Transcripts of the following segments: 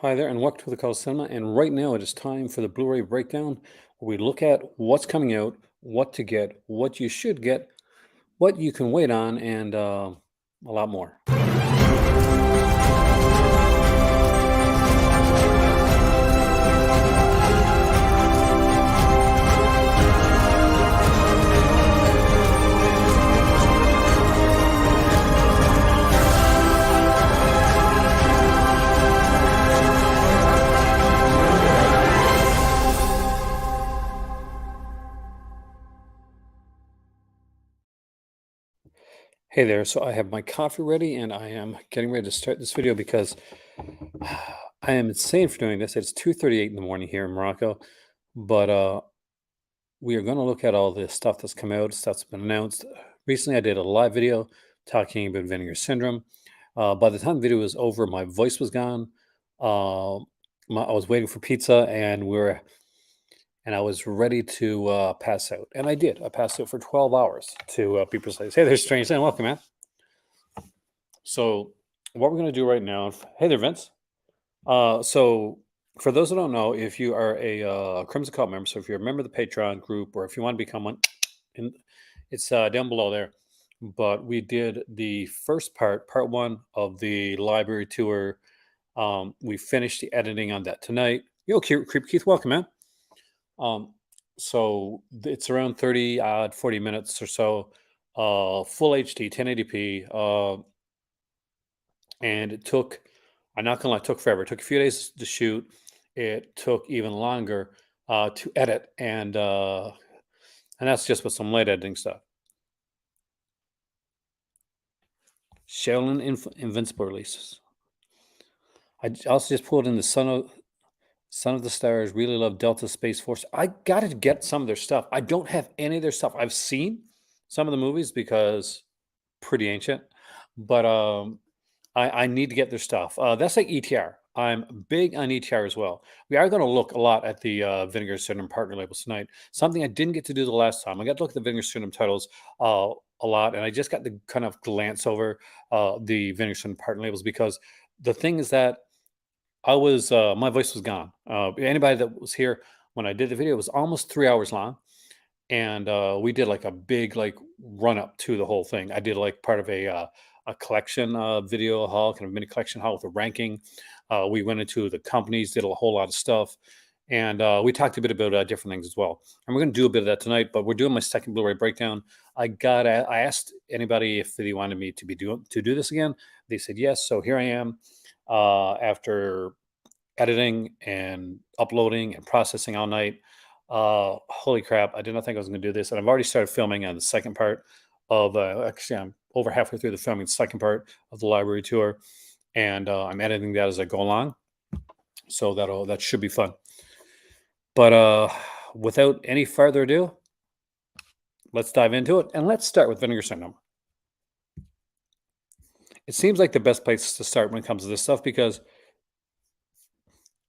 Hi there, and welcome to the Call Cinema. And right now, it is time for the Blu-ray breakdown, where we look at what's coming out, what to get, what you should get, what you can wait on, and a lot more. Hey there, so I have my coffee ready, and I am getting ready to start this video because I am insane for doing this. It's 2:38 in the morning here in Morocco, but we are going to look at all the stuff that's come out, stuff that's been announced. Recently, I did a live video talking about Vinegar Syndrome. By the time the video was over, my voice was gone. Uh, I was waiting for pizza, and I was ready to pass out, and I did. I passed out for 12 hours to be precise. Hey there, strange and welcome, man. So, what we're going to do right now? Hey there, Vince. So for those who don't know, if you are a Crimson Cult member, so if you're a member of the Patreon group, or if you want to become one, and it's down below there. But we did the first part one of the library tour. We finished the editing on that tonight. Yo, Creep Keith, welcome, man. Um, so it's around 30 odd 40 minutes or so, full HD, 1080p. And it took, I'm not gonna lie, it took forever. It took a few days to shoot. It took even longer to edit, and that's just with some light editing stuff. Shaolin Invincible releases. Also just pulled in the Son of the Stars. Really love Delta Space Force. I gotta get some of their stuff. I don't have any of their stuff. I've seen some of the movies because pretty ancient, but I need to get their stuff. That's like ETR. I'm big on ETR as well. We are going to look a lot at the Vinegar Syndrome partner labels tonight. Something I didn't get to do the last time. I got to look at the Vinegar Syndrome titles a lot, and I just got to kind of glance over the Vinegar Syndrome partner labels because the thing is that I was my voice was gone. Anybody that was here when I did the video, it was almost 3 hours long, and we did like a big like run up to the whole thing. I did like part of a collection video haul, kind of mini collection haul with a ranking. We went into the companies, did a whole lot of stuff, and we talked a bit about different things as well. And we're going to do a bit of that tonight. But we're doing my second Blu-ray breakdown. I asked anybody if they wanted me to do this again. They said yes. So here I am after editing and uploading and processing all night. Holy crap! I did not think I was going to do this, and I've already started filming on the second part of. Actually, I'm over halfway through the filming the second part of the library tour, and I'm editing that as I go along. So that should be fun. But without any further ado, let's dive into it, and let's start with Vinegar Syndrome. It seems like the best place to start when it comes to this stuff because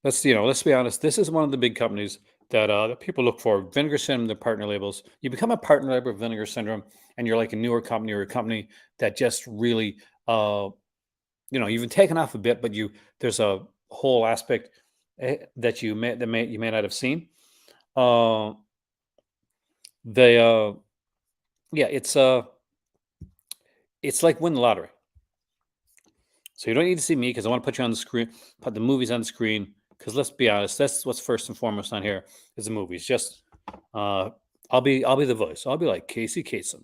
let's be honest. This is one of the big companies that people look for. Vinegar Syndrome, the partner labels. You become a partner label of Vinegar Syndrome, and you're like a newer company or a company that just really, you've been taken off a bit, but there's a whole aspect that you may not have seen. Uh, they, yeah, it's like win the lottery. So you don't need to see me because I want to put you on the screen, put the movies on the screen. Because let's be honest, that's what's first and foremost on here is the movies. Just I'll be the voice. I'll be like Casey Kasem.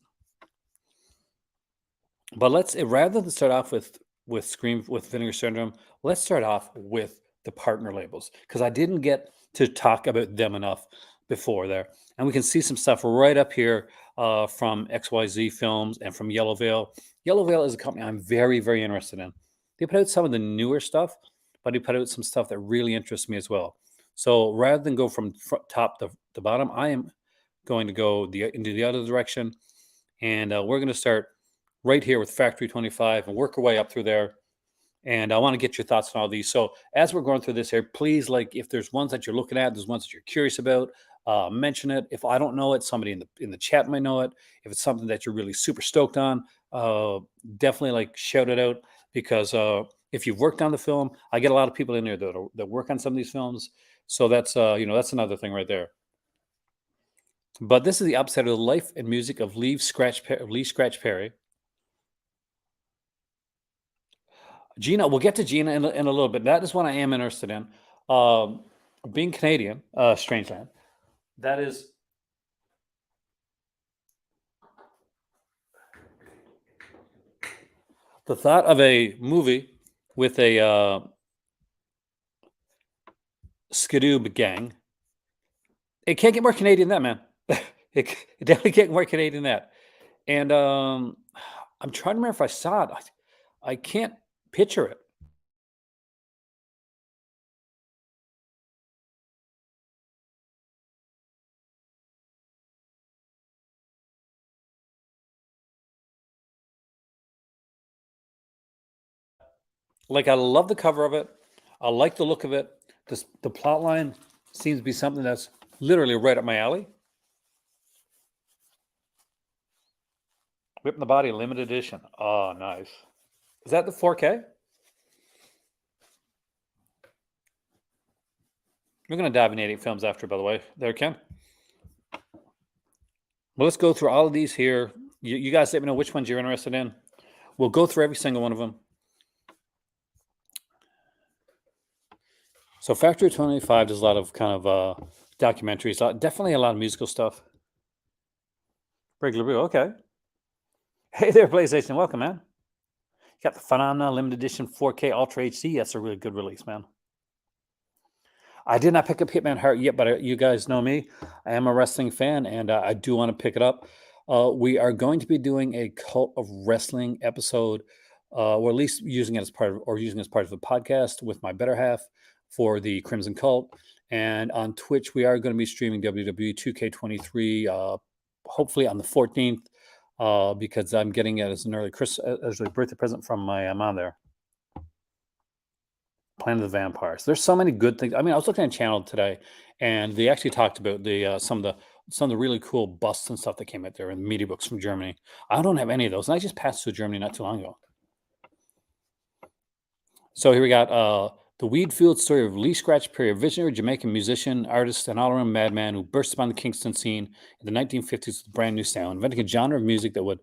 But rather than start off with Vinegar Syndrome, let's start off with the partner labels because I didn't get to talk about them enough before there, and we can see some stuff right up here from XYZ Films and from Yellow Veil. Yellow Veil is a company I'm very very interested in. They put out some of the newer stuff, but they put out some stuff that really interests me as well. So rather than go from top to bottom, I am going to go into the other direction, and we're going to start right here with Factory 25 and work our way up through there. And I want to get your thoughts on all these. So as we're going through this here, please, like, if there's ones that you're looking at, there's ones that you're curious about, mention it. If I don't know it, somebody in the chat might know it. If it's something that you're really super stoked on, definitely like shout it out because If you've worked on the film, I get a lot of people in there that work on some of these films. So that's that's another thing right there. But this is the upside of the life and music of Lee Scratch Perry. Gina, we'll get to Gina in a little bit. That is one I am interested in. Um, Being Canadian, Strangeland. That is the thought of a movie with a skidoob gang. It can't get more Canadian than that, man. It definitely can't get more Canadian than that. And I'm trying to remember if I saw it. I can't picture it. Like, I love the cover of it. I like the look of it. The plot line seems to be something that's literally right up my alley. Whip in the Body limited edition. Oh, nice. Is that the 4K? We're going to dive into 88 films after, by the way. There, Ken. Well, let's go through all of these here. You guys let me know which ones you're interested in. We'll go through every single one of them. So Factory 25 does a lot of kind of documentaries. Definitely a lot of musical stuff. Regular Brew, okay. Hey there, PlayStation. Welcome, man. You got the Phenomena Limited Edition 4K Ultra HD. That's a really good release, man. I did not pick up Hitman Heart yet, but you guys know me. I am a wrestling fan, and I do want to pick it up. We are going to be doing a Cult of Wrestling episode, or at least using it as part of, or using it as part of the podcast with my better half for the Crimson Cult. And on Twitch, we are going to be streaming WWE 2K23, hopefully on the 14th, because I'm getting it as an as a birthday present from my mom there. Planet of the Vampires. There's so many good things. I mean, I was looking at a channel today, and they actually talked about the some of the really cool busts and stuff that came out there and media books from Germany. I don't have any of those, and I just passed through Germany not too long ago. So here we got the Weedfield story of Lee Scratch Perry, a visionary Jamaican musician, artist, and all-around madman who burst upon the Kingston scene in the 1950s with a brand new sound, inventing a genre of music that would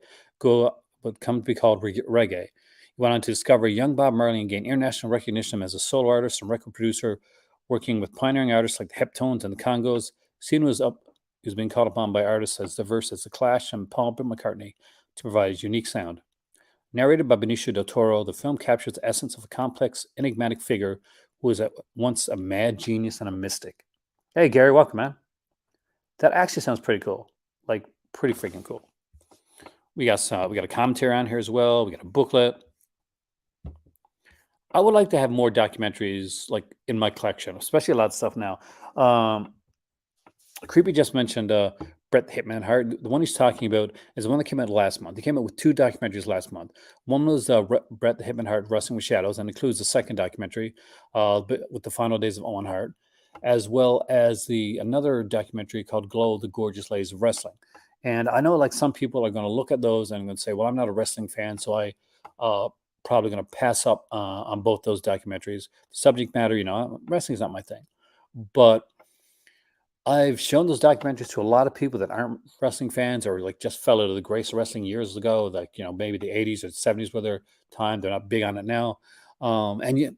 come to be called reggae. He went on to discover young Bob Marley and gain international recognition as a solo artist and record producer, working with pioneering artists like the Heptones and the Congos. Scene was up. He was being called upon by artists as diverse as the Clash and Paul McCartney to provide his unique sound. Narrated by Benicio del Toro, the film captures the essence of a complex, enigmatic figure who was at once a mad genius and a mystic. Hey, Gary, welcome, man. That actually sounds pretty cool. Like, pretty freaking cool. We got a commentary on here as well. We got a booklet. I would like to have more documentaries like in my collection, especially a lot of stuff now. Creepy just mentioned Brett the Hitman Hart. The one he's talking about is the one that came out last month. He came out with two documentaries last month. One was Brett the Hitman Hart Wrestling with Shadows, and includes the second documentary with the final days of Owen Hart, as well as the another documentary called Glow, the Gorgeous Ladies of Wrestling. And I know like some people are going to look at those and going to say, well, I'm not a wrestling fan, so I probably going to pass up on both those documentaries. The subject matter, wrestling is not my thing. But I've shown those documentaries to a lot of people that aren't wrestling fans or like just fell out of the grace of wrestling years ago, like, maybe the 80s or 70s were their time. They're not big on it now. And yet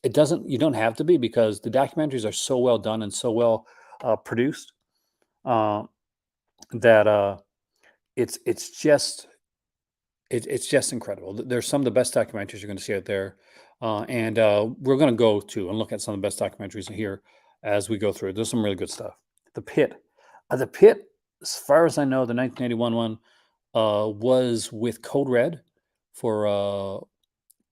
you don't have to be, because the documentaries are so well done and so well produced uh, that it's just incredible. There's some of the best documentaries you're going to see out there. And we're going to go to and look at some of the best documentaries here as we go through. There's some really good stuff. The Pit. The Pit, as far as I know, the 1981 one was with Code Red for a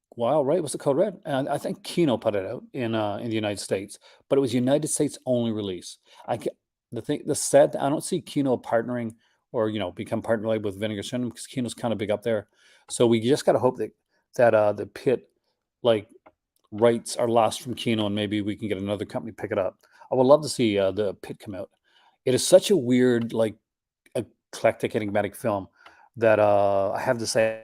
while, right? Was it Code Red? And I think Kino put it out in the United States, but it was United States only release. The sad, I don't see Kino partnering or become partner with Vinegar Syndrome, because Kino's kind of big up there. So we just got to hope that the Pit like rights are lost from Kino, and maybe we can get another company pick it up. I would love to see the Pit come out. It is such a weird, like, eclectic, enigmatic film that I have to say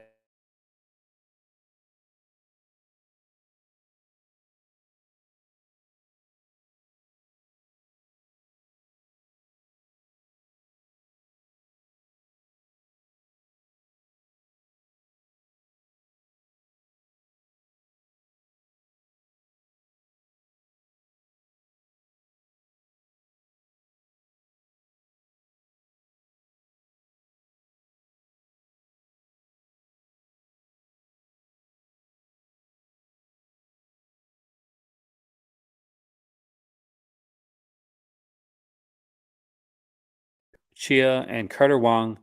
Chia and Carter Wong.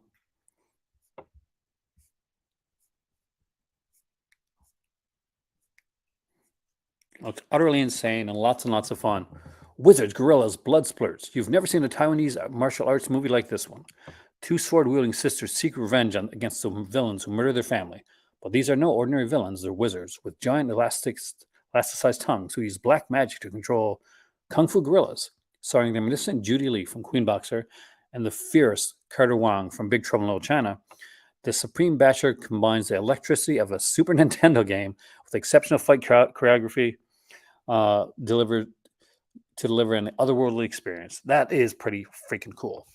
Looks utterly insane and lots of fun. Wizards, gorillas, blood splurts. You've never seen a Taiwanese martial arts movie like this one. Two sword wielding sisters seek revenge against the villains who murder their family. But these are no ordinary villains, they're wizards with giant elasticized tongues who use black magic to control kung fu gorillas, starring the magnificent Judy Lee from Queen Boxer and the fierce Carter Wong from Big Trouble in Little China. The Supreme Bachelor combines the electricity of a Super Nintendo game with exceptional fight choreography, delivered to deliver an otherworldly experience. That is pretty freaking cool.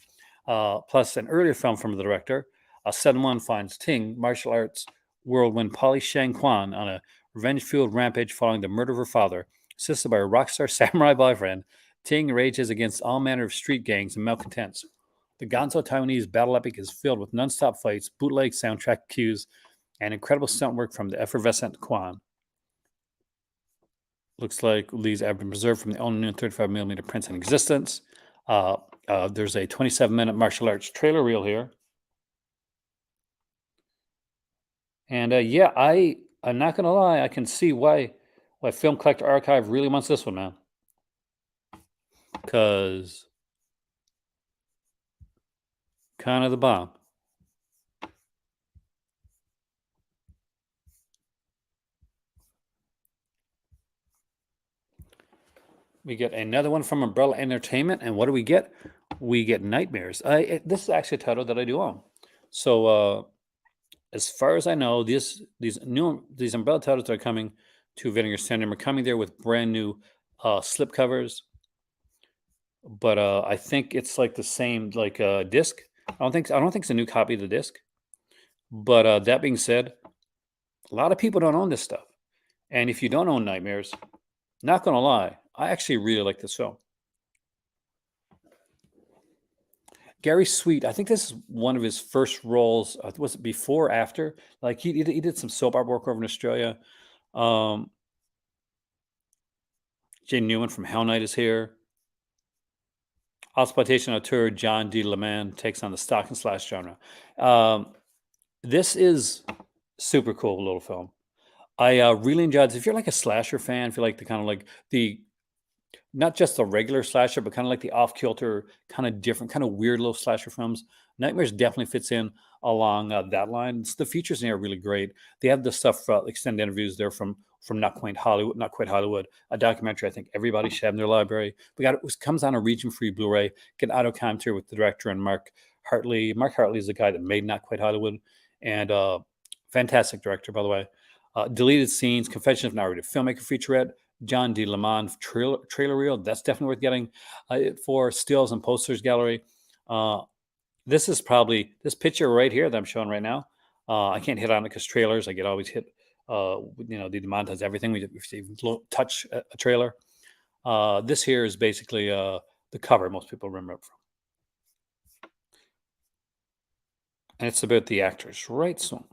Plus, an earlier film from the director, 7-1 finds Ting, martial arts whirlwind Polly Shang Quan, on a revenge-fueled rampage following the murder of her father. Assisted by her rockstar samurai boyfriend, Ting rages against all manner of street gangs and malcontents. The Gonzo Taiwanese battle epic is filled with non-stop fights, bootleg soundtrack cues, and incredible stunt work from the effervescent Quan. Looks like these have been preserved from the only new 35mm prints in existence. There's a 27-minute martial arts trailer reel here. And yeah, I'm not gonna lie, I can see why Film Collector Archive really wants this one, man. Because kind of the bomb. We get another one from Umbrella Entertainment, and what do we get? We get Nightmares. This is actually a title that I do own. So as far as I know, these Umbrella titles that are coming to Vinegar Syndrome are coming there with brand new slip covers. But I think it's like the same like disc. I don't think it's a new copy of the disc. But that being said, a lot of people don't own this stuff. And if you don't own Nightmares, not gonna lie, I actually really like this film. Gary Sweet, I think this is one of his first roles. Was it before or after? Like he did some soap opera work over in Australia. Um, Jane Newman from Hell Night is here. Exploitation auteur John D. Leman takes on the stock and slash genre. Um, this is super cool little film. I really enjoyed this. If you're like a slasher fan, if you like the kind of like the not just the regular slasher, but kind of like the off kilter, kind of different, kind of weird little slasher films. Nightmares definitely fits in along that line. The features in here are really great. They have the stuff extended interviews there from Not Quite Hollywood, a documentary I think everybody should have in their library. We got it comes on a region free Blu-ray. Get an auto commentary with the director and Mark Hartley. Mark Hartley is the guy that made Not Quite Hollywood, and fantastic director by the way. Deleted scenes, Confession of an R-rated filmmaker featurette, John D. Lemon trailer reel. That's definitely worth getting for stills and posters gallery. Uh, this is probably this picture right here that I'm showing right now. I can't hit on it because trailers, I get always hit. They demonetize everything. If you touch a trailer. This here is basically the cover most people remember it from. And it's about the actors, right? So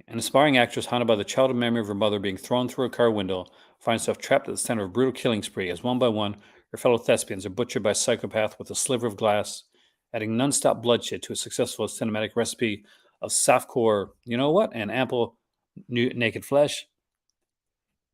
an aspiring actress haunted by the childhood memory of her mother being thrown through a car window finds herself trapped at the center of a brutal killing spree as one by one her fellow thespians are butchered by a psychopath with a sliver of glass, adding non-stop bloodshed to a successful cinematic recipe of softcore, you know what, and ample naked flesh.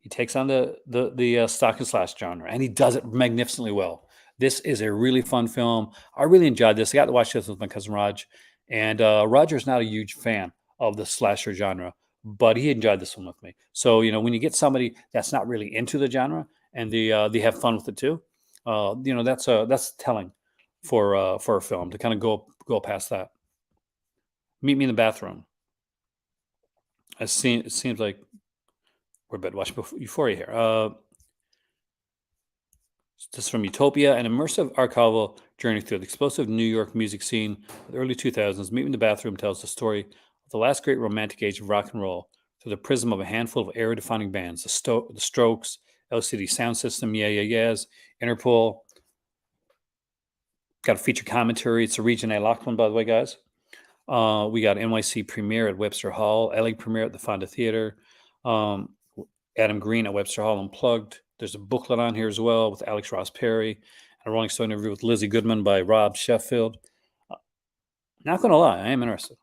He takes on the stock and slash genre, and he does it magnificently well. This is a really fun film. I really enjoyed this. I got to watch this with my cousin Raj, and Roger's not a huge fan of the slasher genre, but he enjoyed this one with me. So when you get somebody that's not really into the genre and they have fun with it too, that's telling for a film to kind of go past that. Meet Me in the Bathroom. It seems like we're about to watch Euphoria here. This is from Utopia, an immersive archival journey through the explosive New York music scene of the early 2000s. Meet Me in the Bathroom tells the story of the last great romantic age of rock and roll through the prism of a handful of era-defining bands: the Strokes, LCD Sound System, Yeah Yeah Yeahs, Interpol. Got a feature commentary. It's a Region A locked one, by the way, guys. We got NYC premiere at Webster Hall, LA premiere at the Fonda Theater, Adam Green at Webster Hall Unplugged, There's a booklet on here as well with Alex Ross Perry, and a Rolling Stone interview with Lizzie Goodman by Rob Sheffield. Not going to lie, I am interested.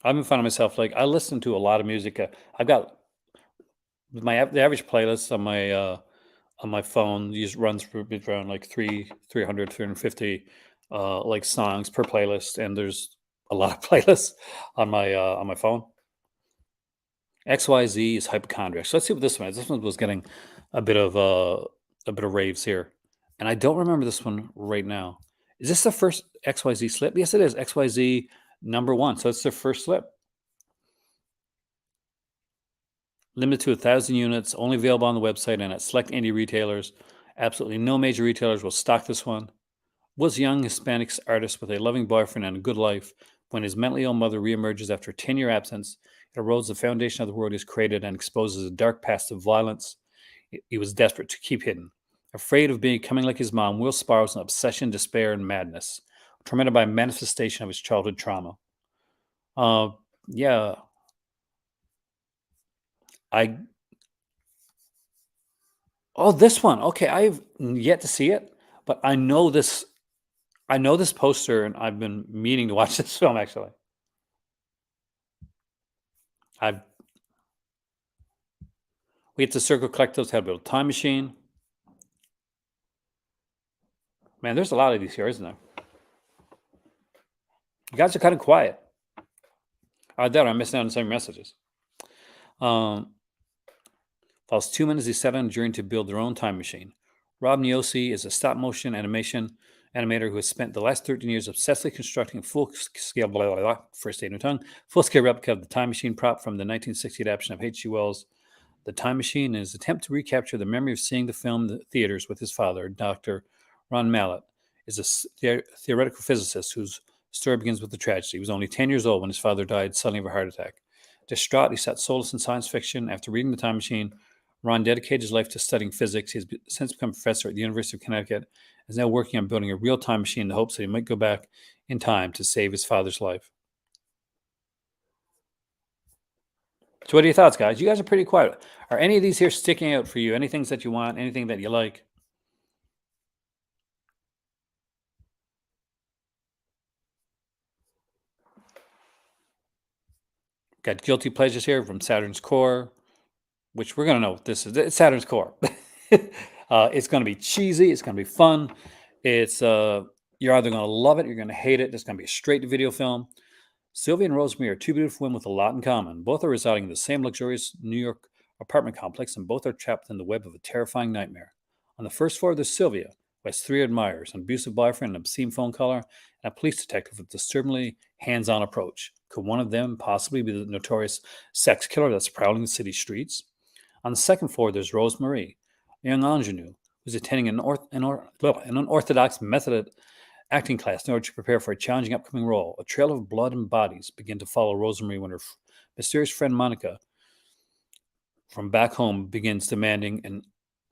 I've been finding myself like I listen to a lot of music. I've got the average playlist on my phone just runs for around like 300, 350 like songs per playlist, and there's a lot of playlists on my phone. XYZ is hypochondriac. So let's see what this one is. This one was getting a bit of a bit of raves here. And I don't remember this one right now. Is this the first XYZ slip? Yes, it is. XYZ number one. So it's their first slip. Limited to 1,000 units, only available on the website and at select indie retailers. Absolutely no major retailers will stock this one. Was a young Hispanic artist with a loving boyfriend and a good life when his mentally ill mother reemerges after a 10-year absence. It erodes the foundation of the world he's created and exposes a dark past of violence he was desperate to keep hidden. Afraid of becoming like his mom, Will spirals in obsession, despair, and madness, tormented by a manifestation of his childhood trauma. Uh, yeah, I oh this one. Okay, I've yet to see it, but I know this. I know this poster, and I've been meaning to watch this film. Actually, I've we get to Circle Collectives, had a little time machine. Man, there's a lot of these here, isn't there? You guys are kind of quiet. I doubt I'm missing out on some messages. Um, Follows 2 minutes they set on a journey to build their own time machine. Rob Niosi is a stop motion animator who has spent the last 13 years obsessively constructing a full scale first day in tongue, full scale replica of the time machine prop from the 1960 adaptation of H.G. Wells' The Time Machine in his attempt to recapture the memory of seeing the film in the theaters with his father, Dr. Ron Mallett, is a theoretical physicist whose story begins with a tragedy. He was only 10 years old when his father died suddenly of a heart attack. Distraught, he sought solace in science fiction. After reading The Time Machine, Ron dedicated his life to studying physics. He has since become a professor at the University of Connecticut and is now working on building a real time machine in the hopes that he might go back in time to save his father's life. So what are your thoughts, guys? You guys are pretty quiet. Are any of these here sticking out for you? Any things that you want? Anything that you like? Got guilty pleasures here from Saturn's Core, which we're going to know what this is. It's Saturn's Core. It's going to be cheesy. It's going to be fun. It's you're either going to love it or you're going to hate it. It's going to be a straight to video film. Sylvia and Rosemary are two beautiful women with a lot in common. Both are residing in the same luxurious New York apartment complex, and both are trapped in the web of a terrifying nightmare. On the first floor, there's Sylvia, who has three admirers, an abusive boyfriend, an obscene phone caller, and a police detective with a disturbingly hands-on approach. Could one of them possibly be the notorious sex killer that's prowling the city streets? On the second floor, there's Rosemary, a young ingenue who's attending an unorthodox method acting class in order to prepare for a challenging upcoming role. A trail of blood and bodies begin to follow Rosemary when her mysterious friend Monica from back home begins demanding an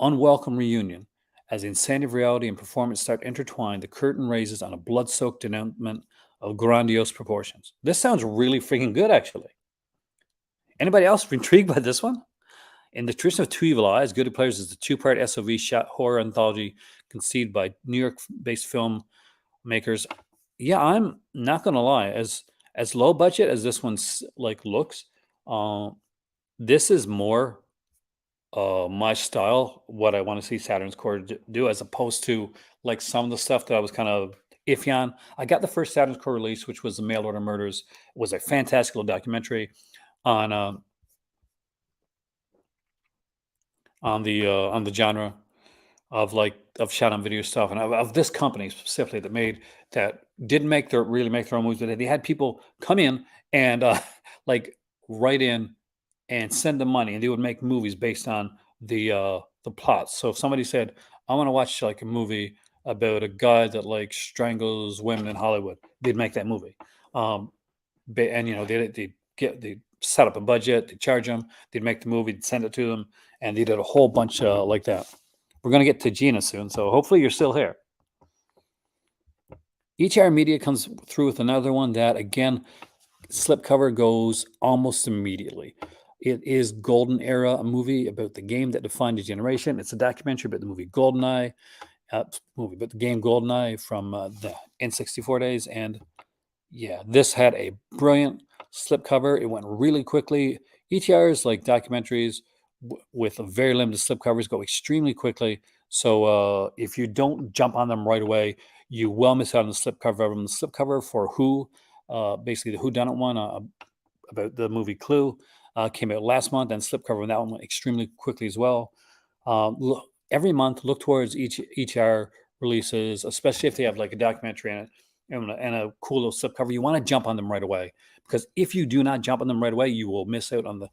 unwelcome reunion. As the insanity of reality and performance start intertwined, the curtain raises on a blood-soaked denouement of grandiose proportions. This sounds really freaking good, actually. Anybody else intrigued by this one? In the tradition of Two Evil Eyes, Good Players is the two-part SOV shot horror anthology conceived by New York-based filmmakers. Yeah, I'm not gonna lie. As low budget as this one's like looks, this is more my style. What I want to see Saturn's Core do, as opposed to like some of the stuff that I was kind of iffy on. I got the first Saturn's Core release, which was the Mail Order Murders. It was a fantastic little documentary on on the genre of of shot on video stuff, and of this company specifically that didn't really make their own movies, but they had people come in and like write in and send them money, and they would make movies based on the plots. So if somebody said, I want to watch like a movie about a guy that like strangles women in Hollywood, they'd make that movie. And they set up a budget, they charge them, they'd make the movie, they'd send it to them, and they did a whole bunch like that. We're going to get to Gina soon, so hopefully you're still here. Each hour media comes through with another one that, again, slipcover goes almost immediately. It is Golden Era, a movie about the game that defined a generation. It's a documentary about the movie GoldenEye, movie about the game GoldenEye from the N64 days, and yeah, this had a brilliant slipcover. It went really quickly. ETRs, like documentaries with a very limited slipcovers, go extremely quickly. So if you don't jump on them right away, you will miss out on the slipcover. The slipcover for Who, basically the Who Done It one about the movie Clue, came out last month, and slipcover on that one went extremely quickly as well. Every month, look towards each hour releases, especially if they have like a documentary in it and a cool little slipcover. You want to jump on them right away, because if you do not jump on them right away, you will miss out on the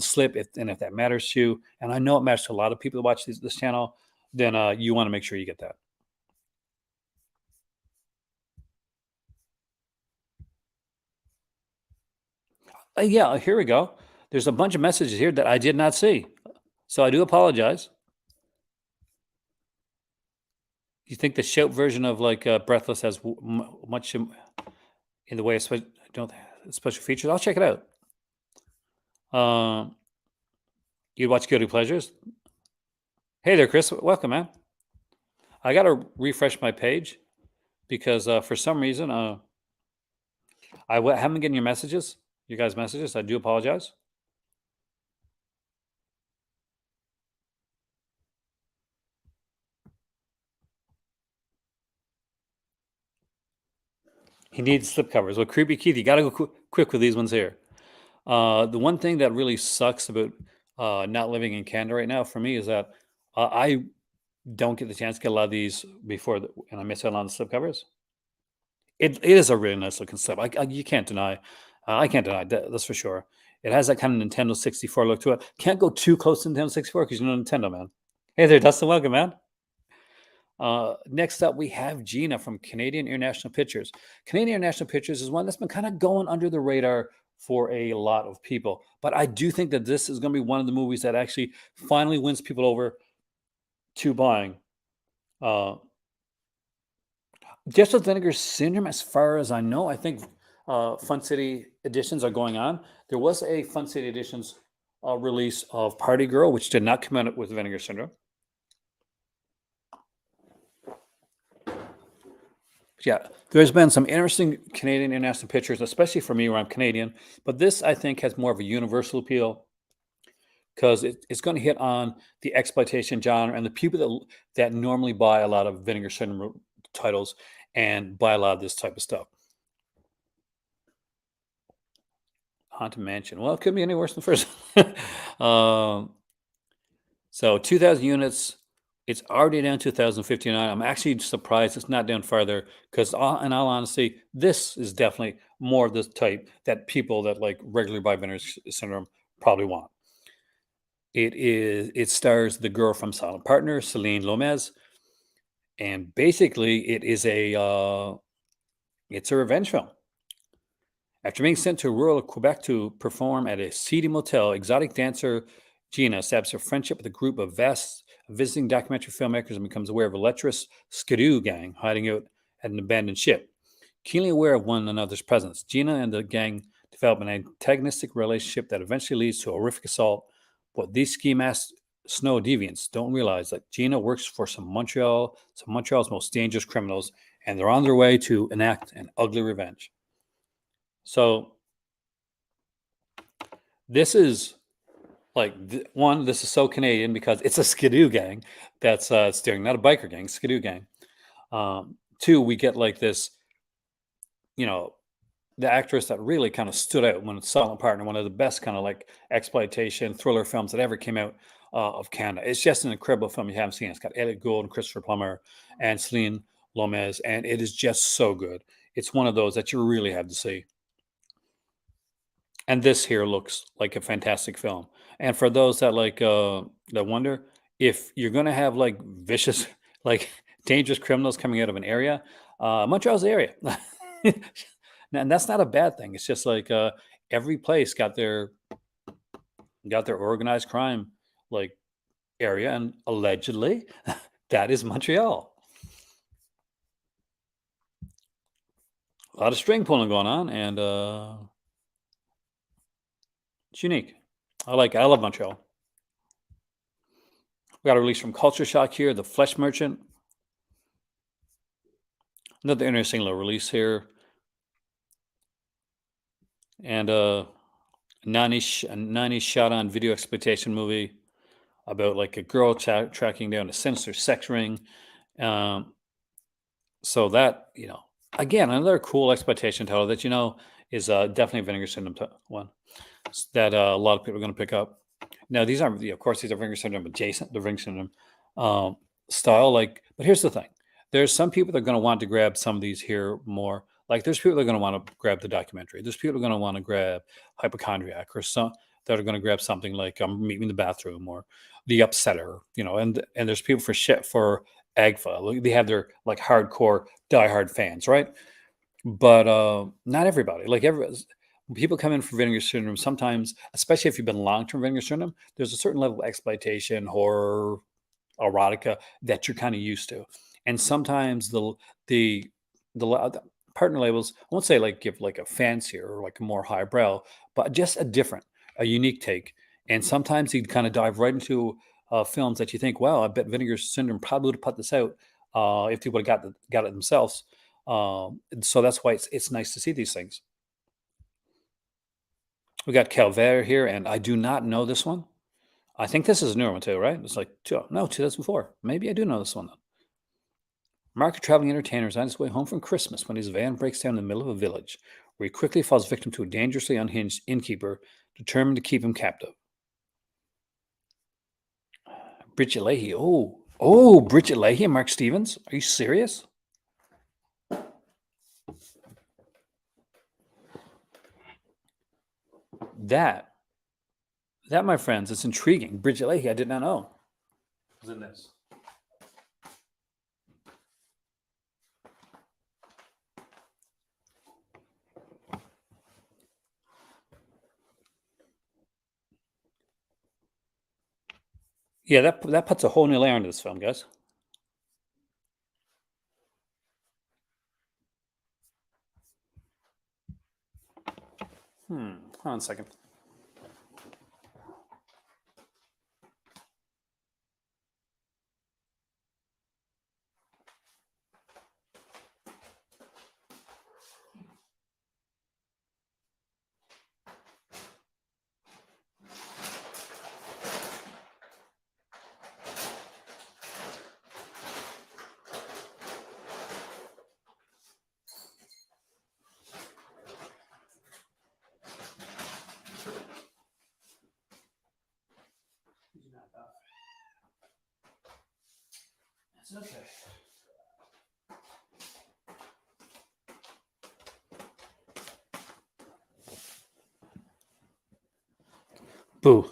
slip. And if that matters to you, and I know it matters to a lot of people that watch this channel, then you want to make sure you get that. Yeah, here we go. There's a bunch of messages here that I did not see, so I do apologize. You think the shout version of like Breathless has much in the way of don't special features? I'll check it out. Um, you watch Guilty Pleasures? Hey there, Chris. Welcome, man. I got to refresh my page because for some reason haven't been getting your messages, you guys' messages. I do apologize. He needs slipcovers. Well, Creepy Keith, you got to go quick with these ones here. The one thing that really sucks about not living in Canada right now for me is that I don't get the chance to get a lot of these and I miss out on the slipcovers. It is a really nice looking slip. You can't deny. I can't deny that. That's for sure. It has that kind of Nintendo 64 look to it. Can't go too close to Nintendo 64 because you know Nintendo, man. Hey there, Dustin. Welcome, man. Next up, we have Gina from Canadian International Pictures. Canadian International Pictures is one that's been kind of going under the radar for a lot of people. But I do think that this is going to be one of the movies that actually finally wins people over to buying. Just with Vinegar Syndrome, as far as I know, I think Fun City editions are going on. There was a Fun City editions release of Party Girl, which did not come out with Vinegar Syndrome. Yeah, there's been some interesting Canadian international pictures, especially for me where I'm Canadian. But this, I think, has more of a universal appeal because it's going to hit on the exploitation genre and the people that normally buy a lot of Vinegar Syndrome titles and buy a lot of this type of stuff. Haunted Mansion. Well, it could be any worse than the first. So 2,000 units. It's already down to 1,059. I'm actually surprised it's not down further because, in all honesty, this is definitely more of the type that people that like regularly buy Vinegar Syndrome probably want. It stars the girl from Silent Partner, Celine Lomez, and basically it's a revenge film. After being sent to rural Quebec to perform at a seedy motel, exotic dancer Gina establishes a friendship with a group of visiting documentary filmmakers and becomes aware of a lecherous skidoo gang hiding out at an abandoned ship. Keenly aware of one another's presence, Gina and the gang develop an antagonistic relationship that eventually leads to a horrific assault. But these ski mask snow deviants don't realize that Gina works for some Montreal's most dangerous criminals, and they're on their way to enact an ugly revenge. So this is like this is so Canadian because it's a skidoo gang that's steering, not a biker gang, skidoo gang. Two, we get like this, you know, the actress that really kind of stood out when Silent Partner, one of the best kind of like exploitation thriller films that ever came out of Canada. It's just an incredible film you haven't seen. It's got Elliot Gould and Christopher Plummer and Celine Lomez, and it is just so good. It's one of those that you really have to see. And this here looks like a fantastic film. And for those that like that wonder if you're going to have like vicious, like dangerous criminals coming out of an area, Montreal's the area. And that's not a bad thing. It's just like every place got their organized crime like area, and allegedly that is Montreal. A lot of string pulling going on, and It's unique. I love Montreal. We got a release from Culture Shock here, The Flesh Merchant. Another interesting little release here. And a 90s shot on video exploitation movie about like a girl tracking down a sinister sex ring. Um, so that, again, another cool exploitation title that, is definitely a Vinegar Syndrome one that a lot of people are going to pick up. Now, these aren't, of course, these are Vinegar Syndrome adjacent, the Vinegar Syndrome um, style. But here's the thing: there's some people that are going to want to grab some of these here more. Like, there's people that are going to want to grab the documentary. There's people that are going to want to grab Hypochondriac, or some that are going to grab something like Meet Me in the Bathroom or The Upsetter. And there's people for shit for Agfa. They have their like hardcore diehard fans, right? But not everybody. When people come in for Vinegar Syndrome, sometimes, especially if you've been long-term Vinegar Syndrome, there's a certain level of exploitation, horror, erotica that you're kind of used to. And sometimes the the partner labels, I won't say like give like a fancier or like a more highbrow, but just a unique take. And sometimes you'd kind of dive right into films that you think, wow, I bet Vinegar Syndrome probably would have put this out if they would have got it themselves. And so that's why it's nice to see these things. We got Calvaire here, and I do not know this one. I think this is a newer one too, right? It's like no, 2004. Maybe I do know this one. Mark, a traveling entertainer, is on his way home from Christmas when his van breaks down in the middle of a village, where he quickly falls victim to a dangerously unhinged innkeeper determined to keep him captive. Bridget Leahy. Bridget Leahy and Mark Stevens. Are you serious? That, my friends, it's intriguing. Bridget Leahy, I did not know was in this. Yeah, that puts a whole new layer into this film, guys. Hold on a second. It's okay. Boo.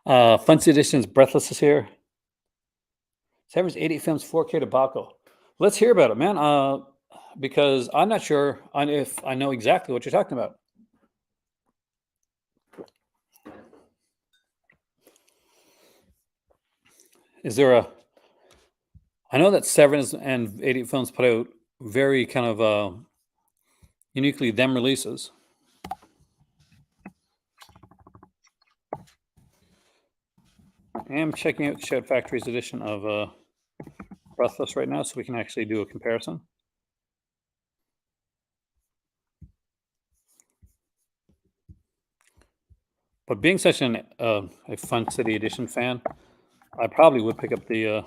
Fancy Edition's Breathless is here. Severin's 80 Films 4K debacle. Let's hear about it, man. Because I'm not sure if I know exactly what you're talking about. Is there I know that Severin and 80 Films put out very kind of uniquely them releases. I'm checking out Shout Factory's edition of Breathless right now so we can actually do a comparison. But being such a Fun City Edition fan, I probably would pick up the.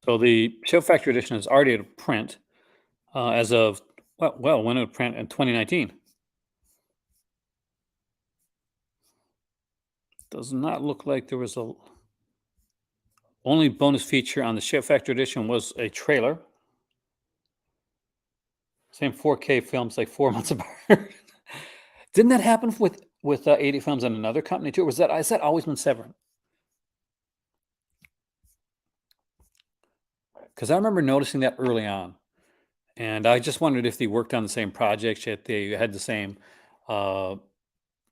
So the Show Factory Edition is already out of print as of when it would print in 2019. Does not look like there was a. Only bonus feature on the Show Factory Edition was a trailer. Same 4K films like 4 months apart. Didn't that happen with 80 Films and another company too? Or is that always been Severin? Because I remember noticing that early on, and I just wondered if they worked on the same projects, yet they had the same uh,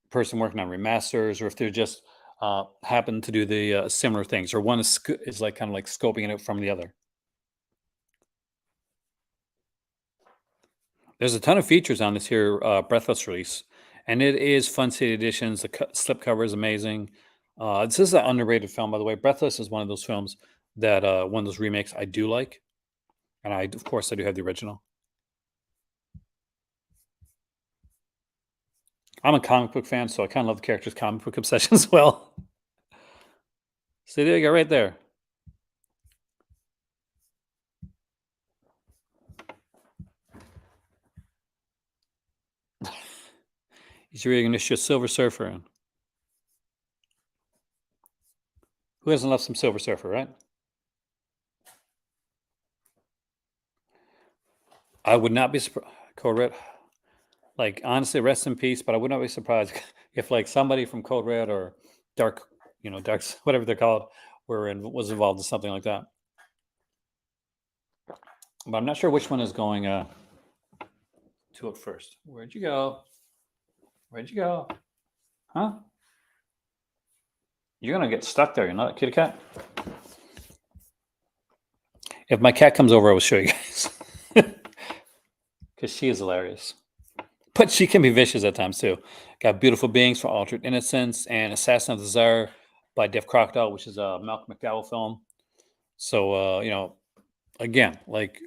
person working on remasters, or if they're just happened to do the similar things, or one is like kind of like scoping it out from the other. There's a ton of features on this here Breathless release, and it is Fun City Editions. The slip cover is amazing. This is an underrated film, by the way. Breathless is one of those films that one of those remakes I do like, and of course, I do have the original. I'm a comic book fan, so I kind of love the character's comic book obsession as well. So there you go, right there. He's reading an issue of Silver Surfer. Who hasn't loved some Silver Surfer, right? I would not be surprised. Code Red, like honestly, rest in peace. But I would not be surprised if like somebody from Code Red or Dark, Darks, whatever they're called, was involved in something like that. But I'm not sure which one is going to it first. Where'd you go? Where'd you go? Huh? You're gonna get stuck there. You're not a kitty cat. If my cat comes over, I will show you guys because she is hilarious. But she can be vicious at times too. Got Beautiful Beings for Altered Innocence and Assassin of the Czar by Def Crocodile, which is a Malcolm McDowell film. So again, like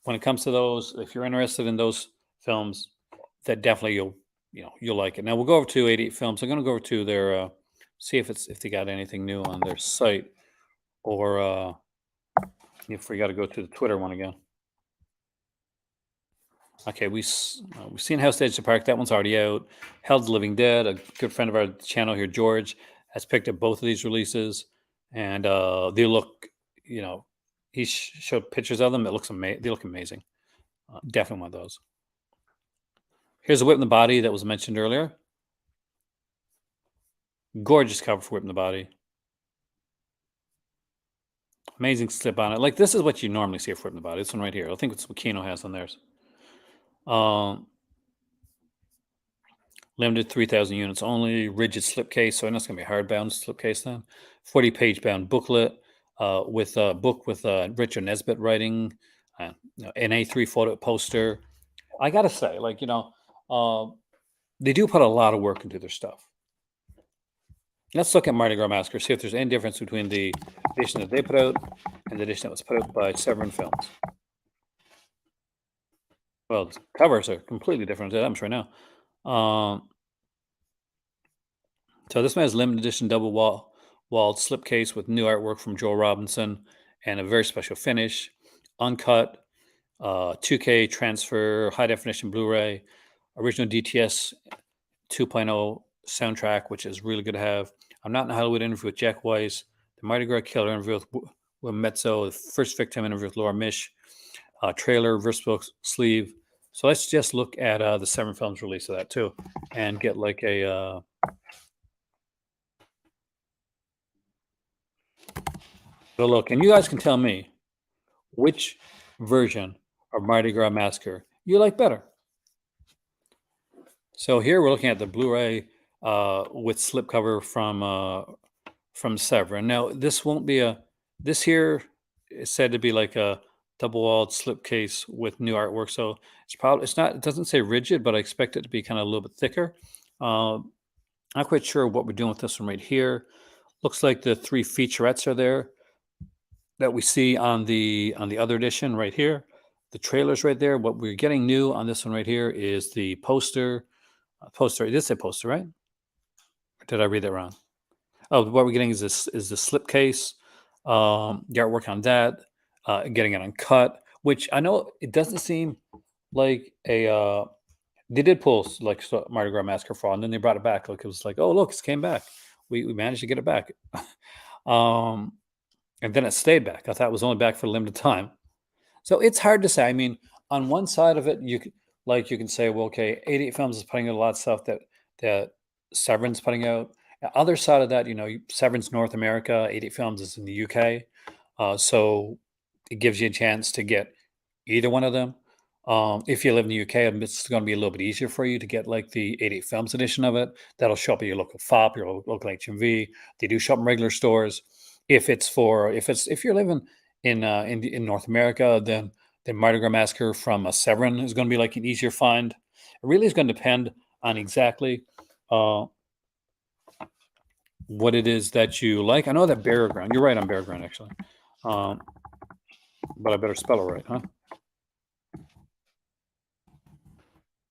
when it comes to those, if you're interested in those films, that definitely you'll like it. Now we'll go over to 88 Films. I'm going to go over to their see if they got anything new on their site, or if we got to go to the Twitter one again. Okay, we've seen House Edge the Park. That one's already out. Hell's the Living Dead. A good friend of our channel here, George, has picked up both of these releases, and they look, he showed pictures of them. It looks amazing. They look amazing. Definitely one of those. Here's a Whip in the Body that was mentioned earlier. Gorgeous cover for Whip in the Body. Amazing slip on it. Like this is what you normally see for Whip in the Body. This one right here. I think it's what Kino has on theirs. Limited 3,000 units only. Rigid slipcase. So I know it's going to be a hardbound slipcase then. 40-page bound booklet with a book with Richard Nesbitt writing. An A3 photo poster. I got to say, they do put a lot of work into their stuff. Let's look at Mardi Gras Massacre, see if there's any difference between the edition that they put out and the edition that was put out by Severin Films. Well, the covers are completely different. I'm sure now. So this one has limited edition double walled slipcase with new artwork from Joel Robinson and a very special finish, uncut, 2K transfer, high definition Blu-ray, original DTS 2.0 soundtrack, which is really good to have. I'm Not in a Hollywood interview with Jack Weiss, the Mardi Gras Killer interview with Mezzo, the first victim interview with Laura Mish, trailer, versatile sleeve. So let's just look at the Severin Films release of that too, and get like a. So look, and you guys can tell me which version of Mardi Gras Massacre you like better. So here we're looking at the Blu-ray with slipcover from Severin. Now this won't be this here is said to be like a double-walled slipcase with new artwork. So it doesn't say rigid, but I expect it to be kind of a little bit thicker. Not quite sure what we're doing with this one right here. Looks like the 3 featurettes are there that we see on the other edition right here. The trailer's right there. What we're getting new on this one right here is the poster. Poster. It did say poster, right? Or did I read that wrong? Oh, what we're getting is the slipcase. The artwork on that. Getting it uncut, which I know it doesn't seem like a. They did pull like Mardi Gras Massacre fraud, and then they brought it back. Like it was like, oh look, it came back. We managed to get it back. And then it stayed back. I thought it was only back for a limited time. So it's hard to say. I mean, on one side of it, you can say, well, okay, 88 Films is putting out a lot of stuff that Severin's putting out. The other side of that, Severin's North America, 88 Films is in the UK. So it gives you a chance to get either one of them. If you live in the UK, it's going to be a little bit easier for you to get like the 88 Films edition of it. That'll show up at your local FOP, your local HMV. They do shop in regular stores. If you're living in North America, then The Mardi Gras Massacre from Severin is going to be like an easier find. It really is going to depend on exactly uh, what it is that you like. I know that Bear Ground. You're right on Bear Ground, actually. Um, but I better spell it right, huh?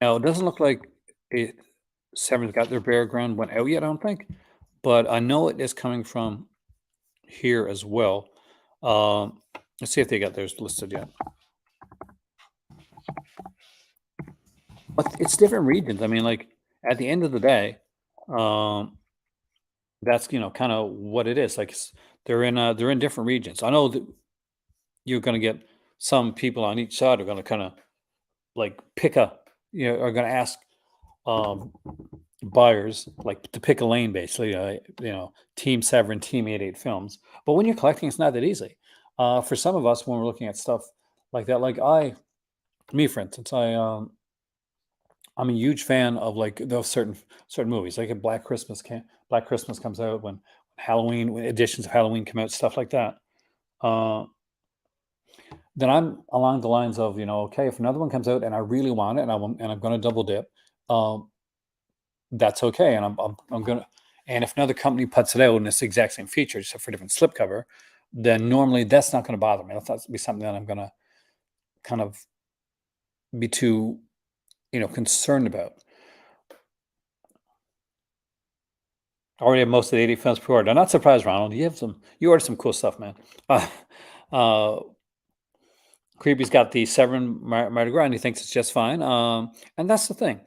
Now, it doesn't look like it Severn's got their Bear Ground went out yet, I don't think. But I know it is coming from here as well. Um, let's see if they got theirs listed yet. But it's different regions. I mean, like at the end of the day, um, that's kind of what it is. Like they're in different regions. I know that you're going to get some people on each side are going to kind of like pick a are going to ask um, buyers like to pick a lane basically. Team Severin, Team 88 Films. But when you're collecting, it's not that easy. For some of us, when we're looking at stuff like that, like me for instance, I'm a huge fan of like those certain movies. Like a Black Christmas comes out when Halloween when editions of Halloween come out, stuff like that. Uh, then I'm along the lines of okay, if another one comes out and I really want it and I'm going to double dip, um, that's okay. And I'm gonna and if another company puts it out and it's the exact same feature except for different slipcover, then normally that's not going to bother me. That's not be something that I'm going to kind of be too concerned about. I already have most of the 80 films pre-ordered. I'm not surprised, Ronald. You ordered some cool stuff, man. Uh, Creepy's got the Severin Mardi Gras, and he thinks it's just fine. And that's the thing.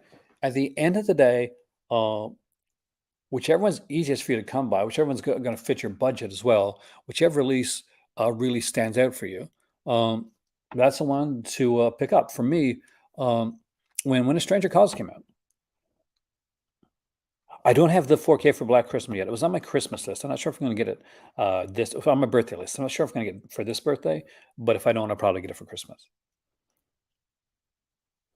At the end of the day, uh, whichever one's easiest for you to come by, whichever one's going to fit your budget as well, whichever release really stands out for you, um, that's the one to pick up. For me, um, when A Stranger Calls came out, I don't have the 4K for Black Christmas yet. It was on my Christmas list. I'm not sure if I'm going to get it this on my birthday list. I'm not sure if I'm going to get it for this birthday, but if I don't, I'll probably get it for Christmas.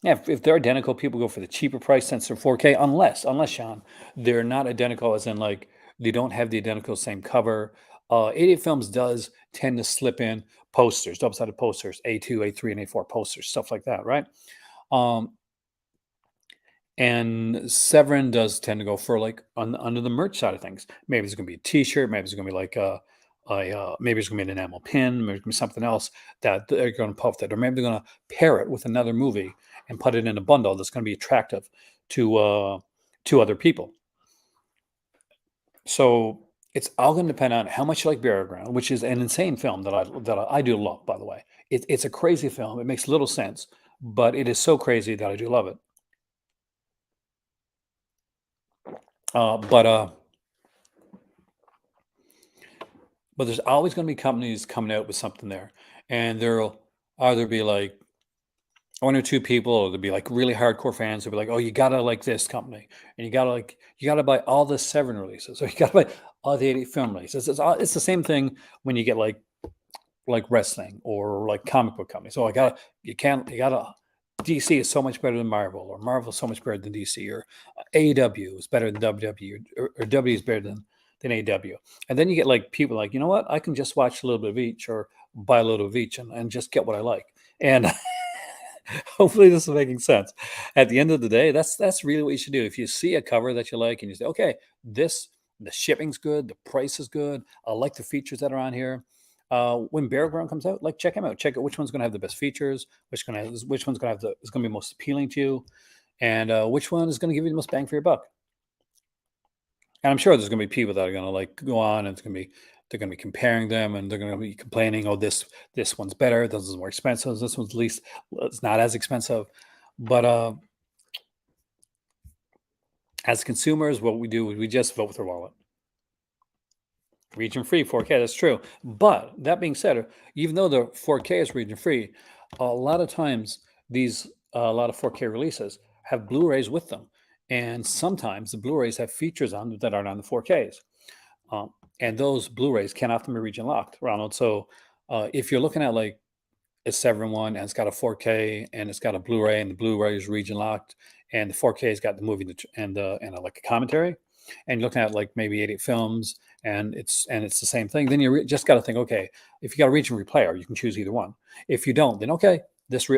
Yeah, if they're identical, people go for the cheaper price since they're 4K, unless Sean, they're not identical, as in like they don't have the identical same cover. 88 Films does tend to slip in posters, double-sided posters, A2, A3, and A4 posters, stuff like that, right? Um, And Severin does tend to go for like under the merch side of things. Maybe it's going to be a T-shirt. Maybe it's going to be like maybe it's going to be an enamel pin. Maybe it's going to be something else that they're going to puff that, or maybe they're going to pair it with another movie and put it in a bundle that's going to be attractive to other people. So it's all going to depend on how much you like Burial Ground, which is an insane film that I do love. By the way, it's a crazy film. It makes little sense, but it is so crazy that I do love it. But But there's always going to be companies coming out with something there, and there'll either be like one or two people, or there'll be like really hardcore fans who'll be like, "Oh, you gotta like this company, and you gotta buy all the Seven releases, or you gotta buy all the 80 film releases." It's the same thing when you get like wrestling or like comic book companies. So you gotta DC is so much better than Marvel, or Marvel is so much better than DC, or AEW is better than WWE, or W is better than AEW. And then you get like people like, you know what, I can just watch a little bit of each or buy a little of each and just get what I like. And hopefully this is making sense. At the end of the day, that's really what you should do. If you see a cover that you like and you say, okay, this the shipping's good, the price is good, I like the features that are on here. When Bear Ground comes out, like check them out. Check out which one's going to have the best features, which one's going to have is going to be most appealing to you, and which one is going to give you the most bang for your buck. And I'm sure there's going to be people that are going to like go on, and they're going to be comparing them, and they're going to be complaining, oh, this one's better, this is more expensive, this one's least, it's not as expensive. But as consumers, what we do is we just vote with our wallet. Region free 4K, that's true. But that being said, even though the 4K is region free, a lot of times a lot of 4K releases have Blu-rays with them, and sometimes the Blu-rays have features on them that aren't on the 4Ks. And those Blu-rays can often be region locked, Ronald. So if you're looking at like a Severin one and it's got a 4K and it's got a Blu-ray and the Blu-ray is region locked and the 4K's got the movie and like a commentary, and you're looking at like maybe 88 films and it's the same thing, then just got to think, okay, if you got a region replayer, you can choose either one. If you don't, then okay,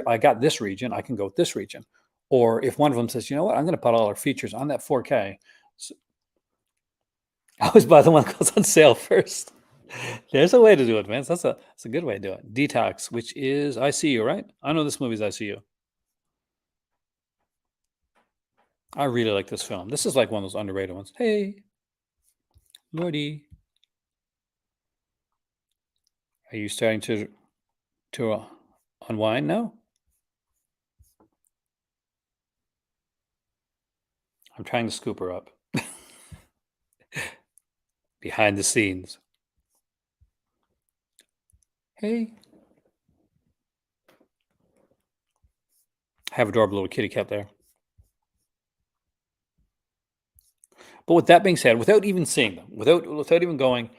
I got this region, I can go with this region. Or if one of them says, you know what, I'm going to put all our features on that 4K. So I always buy the one that goes on sale first. There's a way to do it, man. That's a good way to do it. Detox, which is ICU, right? I know this movie's ICU. I really like this film. This is like one of those underrated ones. Hey, Lordy, are you starting to unwind now? I'm trying to scoop her up behind the scenes. Hey, I have a adorable little kitty cat there. But with that being said, without even seeing them, without even going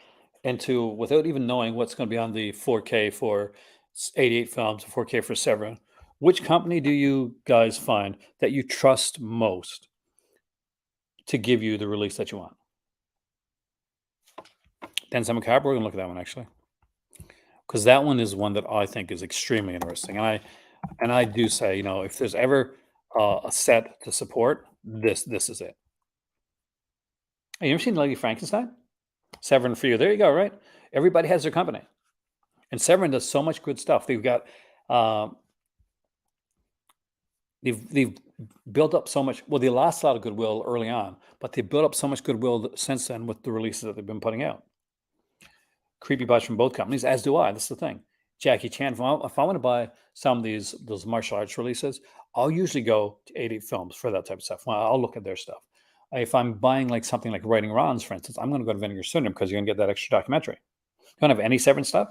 into, without even knowing what's going to be on the 4K for 88 films, 4K for Severin, which company do you guys find that you trust most to give you the release that you want? Denzel Macabre, we're gonna look at that one actually, because that one is one that I think is extremely interesting. And I do say, if there's ever a set to support, this is it. Hey, you ever seen Lady Frankenstein? Severin for you. There you go. Right. Everybody has their company, and Severin does so much good stuff. Um, they've built up so much. Well, they lost a lot of goodwill early on, but they built up so much goodwill since then with the releases that they've been putting out. Creepy butts from both companies, as do I. That's the thing. Jackie Chan. If I want to buy some of those martial arts releases, I'll usually go to 88 Films for that type of stuff. Well, I'll look at their stuff. If I'm buying like something like Writing Ron's, for instance, I'm going to go to Vinegar Syndrome because you're going to get that extra documentary. You don't have any Severin stuff.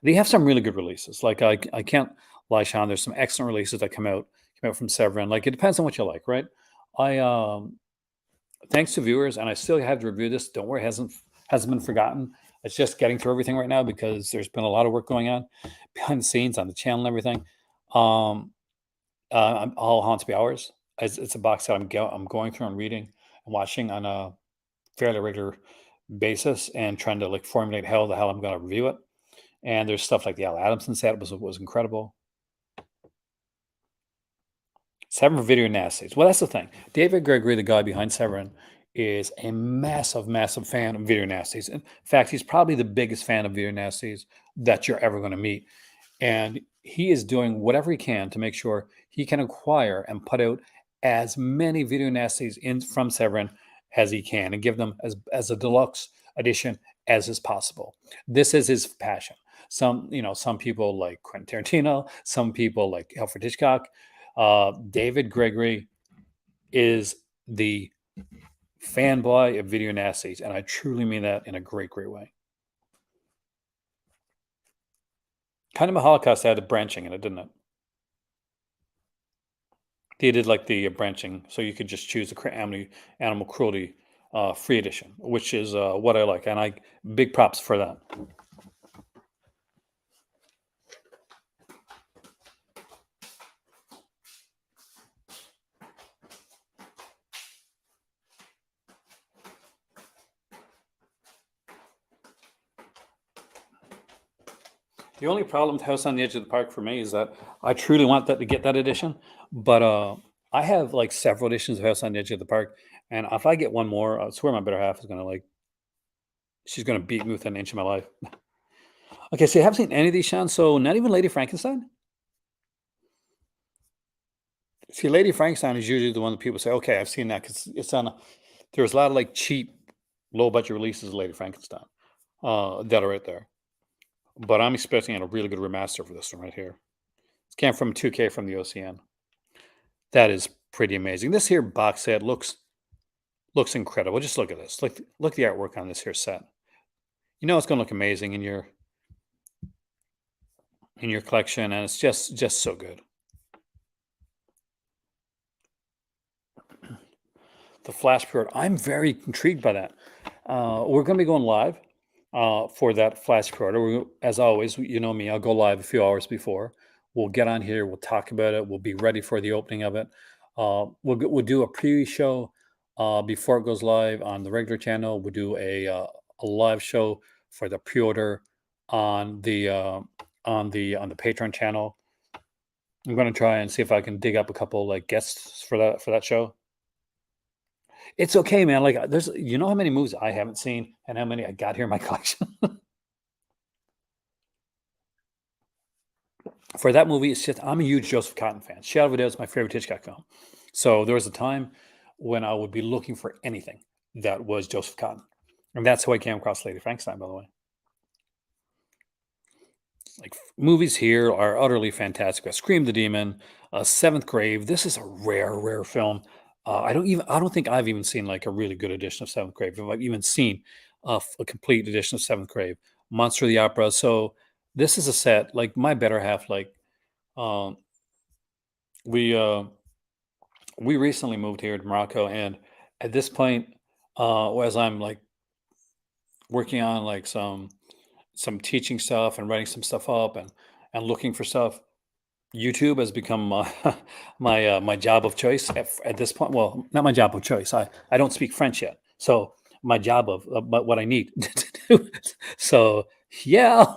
They have some really good releases. Like I can't lie, Sean. There's some excellent releases that come out from Severin. Like it depends on what you like, right? I Thanks to viewers, and I still have to review this. Don't worry, hasn't been forgotten. It's just getting through everything right now because there's been a lot of work going on behind the scenes on the channel and everything. Um, All Haunts Be Ours. It's a box that I'm going through and reading and watching on a fairly regular basis and trying to like formulate how the hell I'm going to review it. And there's stuff like the Al Adamson set was incredible. Severin Video Nasties. Well, that's the thing. David Gregory, the guy behind Severin, is a massive, massive fan of Video Nasties. In fact, he's probably the biggest fan of Video Nasties that you're ever going to meet. And he is doing whatever he can to make sure he can acquire and put out as many Video Nasties in from Severin as he can and give them as a deluxe edition as is possible. This is his passion. Some people like Quentin Tarantino, some people like Alfred Hitchcock. David Gregory is the fanboy of Video Nasties, and I truly mean that in a great, great way. Kind of a Holocaust had a branching in it, didn't it? They did like the branching, so you could just choose the animal cruelty free edition, which is what I like, and I big props for that. The only problem with House on the Edge of the Park for me is that I truly want that to get that edition, but I have like several editions of House on the Edge of the Park, and if I get one more, I swear my better half is gonna like she's gonna beat me within an inch of my life. Okay, so you haven't seen any of these, Sean. So not even Lady Frankenstein. See, Lady Frankenstein is usually the one that people say, "Okay, I've seen that," because it's on. There's a lot of like cheap, low budget releases of Lady Frankenstein that are right there. But I'm expecting a really good remaster for this one right here. It came from 2K from the OCN. That is pretty amazing. This here box set looks incredible. Just look at this. Look at the artwork on this here set. You know it's going to look amazing in your collection, and it's just so good. The Flash period. I'm very intrigued by that. We're going to be going live for that Flash pre-order. As always, you know me, I'll go live a few hours before. We'll get on here. We'll talk about it. We'll be ready for the opening of it. We'll do a pre-show before it goes live on the regular channel. We'll do a live show for the pre-order on the Patreon channel. I'm gonna try and see if I can dig up a couple like guests for that show. It's okay, man. Like there's you know how many movies I haven't seen and how many I got here in my collection. For that movie, it's just I'm a huge Joseph Cotton fan. Shadow of a Doubt is my favorite Hitchcock film. So there was a time when I would be looking for anything that was Joseph Cotton. And that's how I came across Lady Frankenstein, by the way. Like movies here are utterly fantastic. Scream the Demon, Seventh Grave. This is a rare film. I don't think I've even seen like a really good edition of Seventh Grave. If I've even seen a complete edition of Seventh Grave, Monster of the Opera. So this is a set like my better half. Like um, we we recently moved here to Morocco, and at this point, as I'm like working on like some teaching stuff and writing some stuff up and looking for stuff. YouTube has become my my job of choice at this point. Well, not my job of choice. I don't speak French yet, so my job of but what I need to do. So yeah,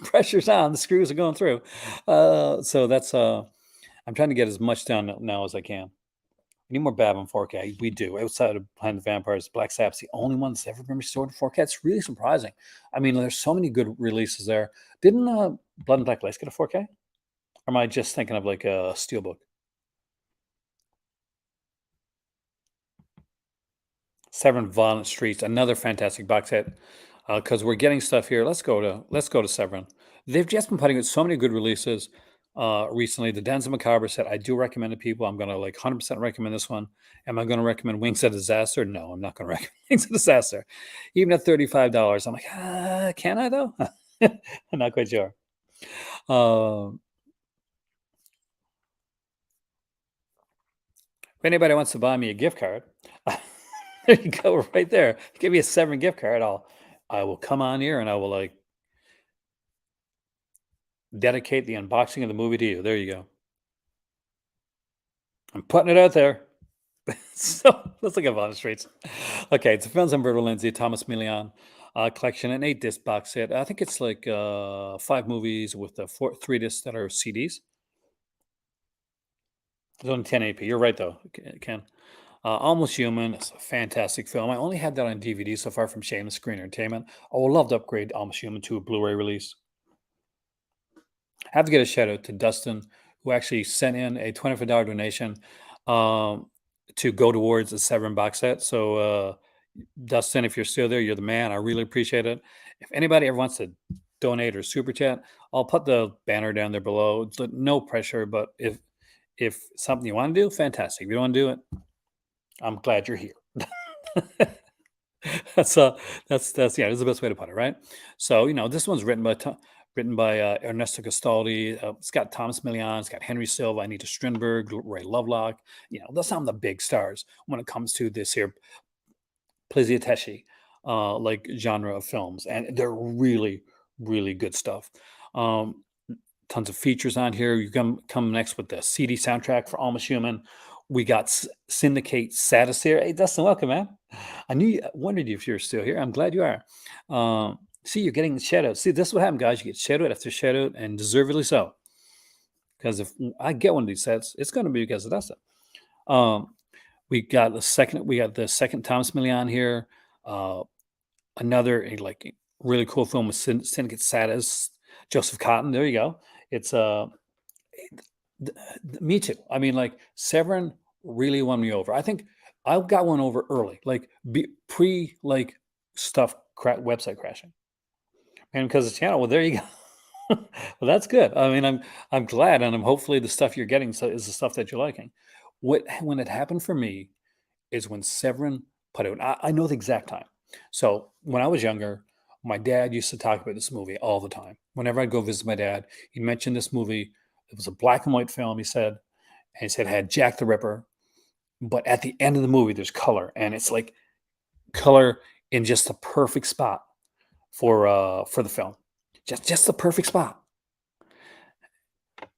pressure's on. The screws are going through. So that's I'm trying to get as much done now as I can. We need more Bab in 4K. We do. Outside of Planet of the Vampires, Black Sabbath's the only one that's ever been restored in 4K. It's really surprising. I mean, there's so many good releases there. Didn't Blood and Black Lace get a 4K? Or am I just thinking of like a steelbook? Severin Violent Streets, another fantastic box set. Because we're getting stuff here. Let's go to Severin. They've just been putting out so many good releases recently. The Denzel Macabre set, I do recommend to people. I'm gonna like 100% recommend this one. Am I gonna recommend Wings of Disaster? No, I'm not gonna recommend Wings of Disaster. Even at $35. I'm like, can I though? I'm not quite sure. Um, if anybody wants to buy me a gift card, there you go, right there. Give me a Severin gift card. I will come on here and I will like dedicate the unboxing of the movie to you. There you go. I'm putting it out there. So let's look at Violent Streets. Okay, it's a films on Berto Lindsay, Thomas Milian collection, an 8 disc box set. I think it's like 5 movies with the 3 discs that are CDs. It's only 1080p. You're right though, Ken. Almost Human. It's a fantastic film. I only had that on DVD so far from Shameless Screen Entertainment. I would love to upgrade Almost Human to a Blu-ray release. I have to get a shout out to Dustin, who actually sent in a $25 donation um, to go towards the Severin box set. So, Dustin, if you're still there, you're the man. I really appreciate it. If anybody ever wants to donate or super chat, I'll put the banner down there below. No pressure, but if something you want to do, fantastic. If you don't want to do it, I'm glad you're here. That's that's yeah, that's the best way to put it, right? So this one's written by Ernesto Castaldi. It's got Thomas Milian, it's got Henry Silva, Anita Strindberg, Ray Lovelock. That's some of the big stars when it comes to this here Pliziateshi like genre of films, and they're really really good stuff. Um, Tons of features on here. You come next with the CD soundtrack for Almost Human. We got Syndicate Satis here. Hey, Dustin, welcome, man. Wondered if you're still here. I'm glad you are. See, you're getting the shout out. See, this is what happened, guys. You get shout out after shout out, and deservedly so. Because if I get one of these sets, it's going to be because of Dustin. Um, we got the second Thomas Milian here. Uh, Another like really cool film with Syndicate Satis, Joseph Cotton. There you go. It's me too. I mean, like Severin really won me over. I think I got one over early, like pre like stuff website crashing, and because it's channel. Well, there you go. Well, that's good. I mean, I'm glad, and I'm hopefully the stuff you're getting is the stuff that you're liking. When it happened for me is when Severin put out. I know the exact time. So when I was younger, my dad used to talk about this movie all the time. Whenever I'd go visit my dad, he mentioned this movie. It was a black and white film. He said it had Jack the Ripper, but at the end of the movie, there's color, and it's like color in just the perfect spot for the film, just the perfect spot.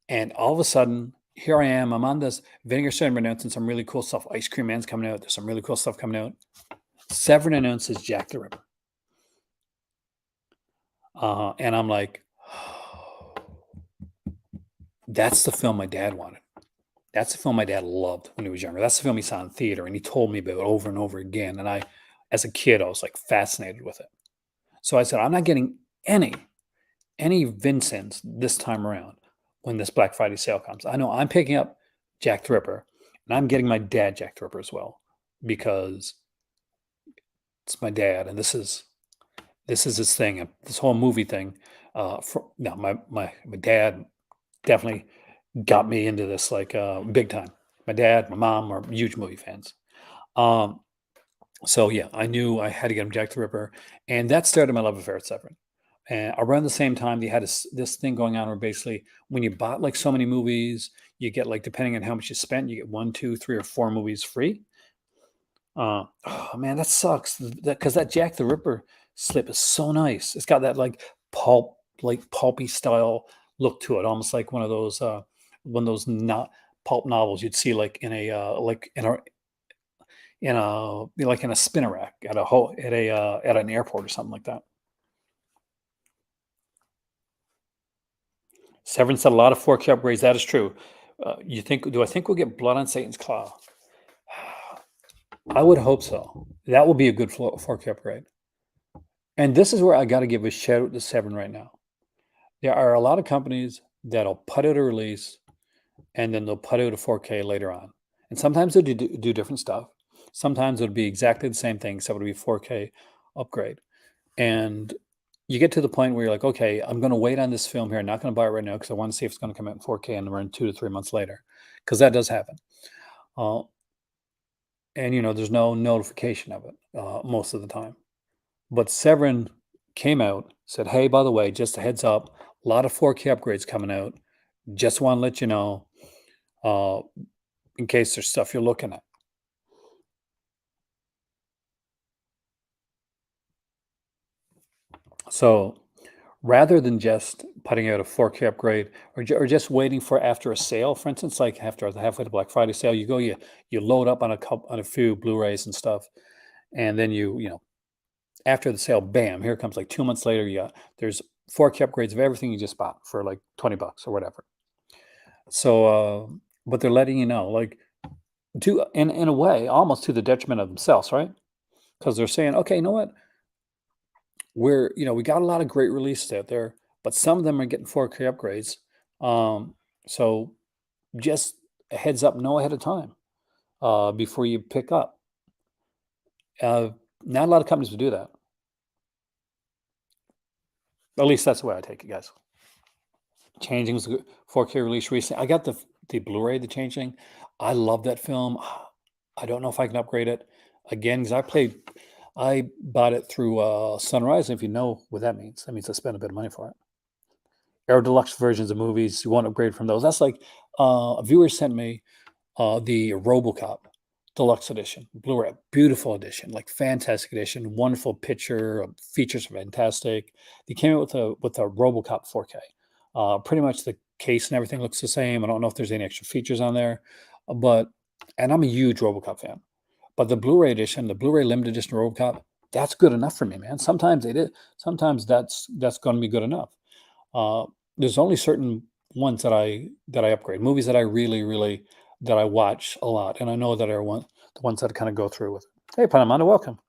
And all of a sudden, here I am. I'm on this Vinegar Syndrome announcing some really cool stuff. Ice Cream Man's coming out. There's some really cool stuff coming out. Severin announces Jack the Ripper. And I'm like, That's the film my dad wanted. That's the film my dad loved when he was younger. That's the film he saw in theater, and he told me about it over and over again. And I, as a kid, I was like fascinated with it. So I said, I'm not getting any Vincents this time around when this Black Friday sale comes. I know I'm picking up Jack the Ripper, and I'm getting my dad Jack the Ripper as well because it's my dad, and this is his thing. And this whole movie thing. No, my dad definitely got me into this like big time. My dad, my mom are huge movie fans. Um, so yeah, I knew I had to get him Jack the Ripper, and that started my love affair with Severin. And around the same time, they had this thing going on where basically when you bought like so many movies, you get like depending on how much you spent, you get one, two, three, or four movies free. Oh man, that sucks. Because that Jack the Ripper slip is so nice. It's got that like pulpy style look to it, almost like one of those not pulp novels you'd see like in a spinner rack at an airport or something like that. Severance had a lot of 4K upgrades. That is true. You think? Do I think we'll get Blood on Satan's Claw? I would hope so. That will be a good 4K upgrade. And this is where I got to give a shout out to Severin right now. There are a lot of companies that'll put out a release and then they'll put out a 4K later on. And sometimes they'll do different stuff. Sometimes it'll be exactly the same thing, except it'll be 4K upgrade. And you get to the point where you're like, okay, I'm going to wait on this film here. I'm not going to buy it right now because I want to see if it's going to come out in 4K and run 2 to 3 months later, because that does happen. Uh, and there's no notification of it most of the time. But Severin came out, said, "Hey, by the way, just a heads up, a lot of 4K upgrades coming out. Just want to let you know, uh, in case there's stuff you're looking at." So rather than just putting out a 4K upgrade or just waiting for after a sale, for instance, like after the halfway to Black Friday sale, you load up on a few Blu-rays and stuff, and then after the sale, bam, here it comes like 2 months later. There's 4K upgrades of everything you just bought for like $20 or whatever. So, but they're letting you know, like, in a way, almost to the detriment of themselves, right? Because they're saying, okay, you know what? We got a lot of great releases out there, but some of them are getting 4K upgrades. So just a heads up, know ahead of time before you pick up. Uh, Not a lot of companies will do that. At least that's the way I take it, guys. Changing was a good 4K release recently. I got the Blu-ray, The Changing. I love that film. I don't know if I can upgrade it again because I bought it through Sunrise. If you know what that means I spent a bit of money for it. Air deluxe versions of movies, you won't upgrade from those. That's like a viewer sent me the RoboCop deluxe edition, Blu-ray, beautiful edition, like fantastic edition, wonderful picture, features are fantastic. They came out with a RoboCop 4K. Pretty much the case and everything looks the same. I don't know if there's any extra features on there, but and I'm a huge RoboCop fan. But the Blu-ray edition, the Blu-ray limited edition RoboCop, that's good enough for me, man. Sometimes it is. Sometimes that's going to be good enough. Uh, there's only certain ones that I upgrade. Movies that I really, really that I watch a lot, and I know that are the ones that I kind of go through with. Hey, Panamana, welcome.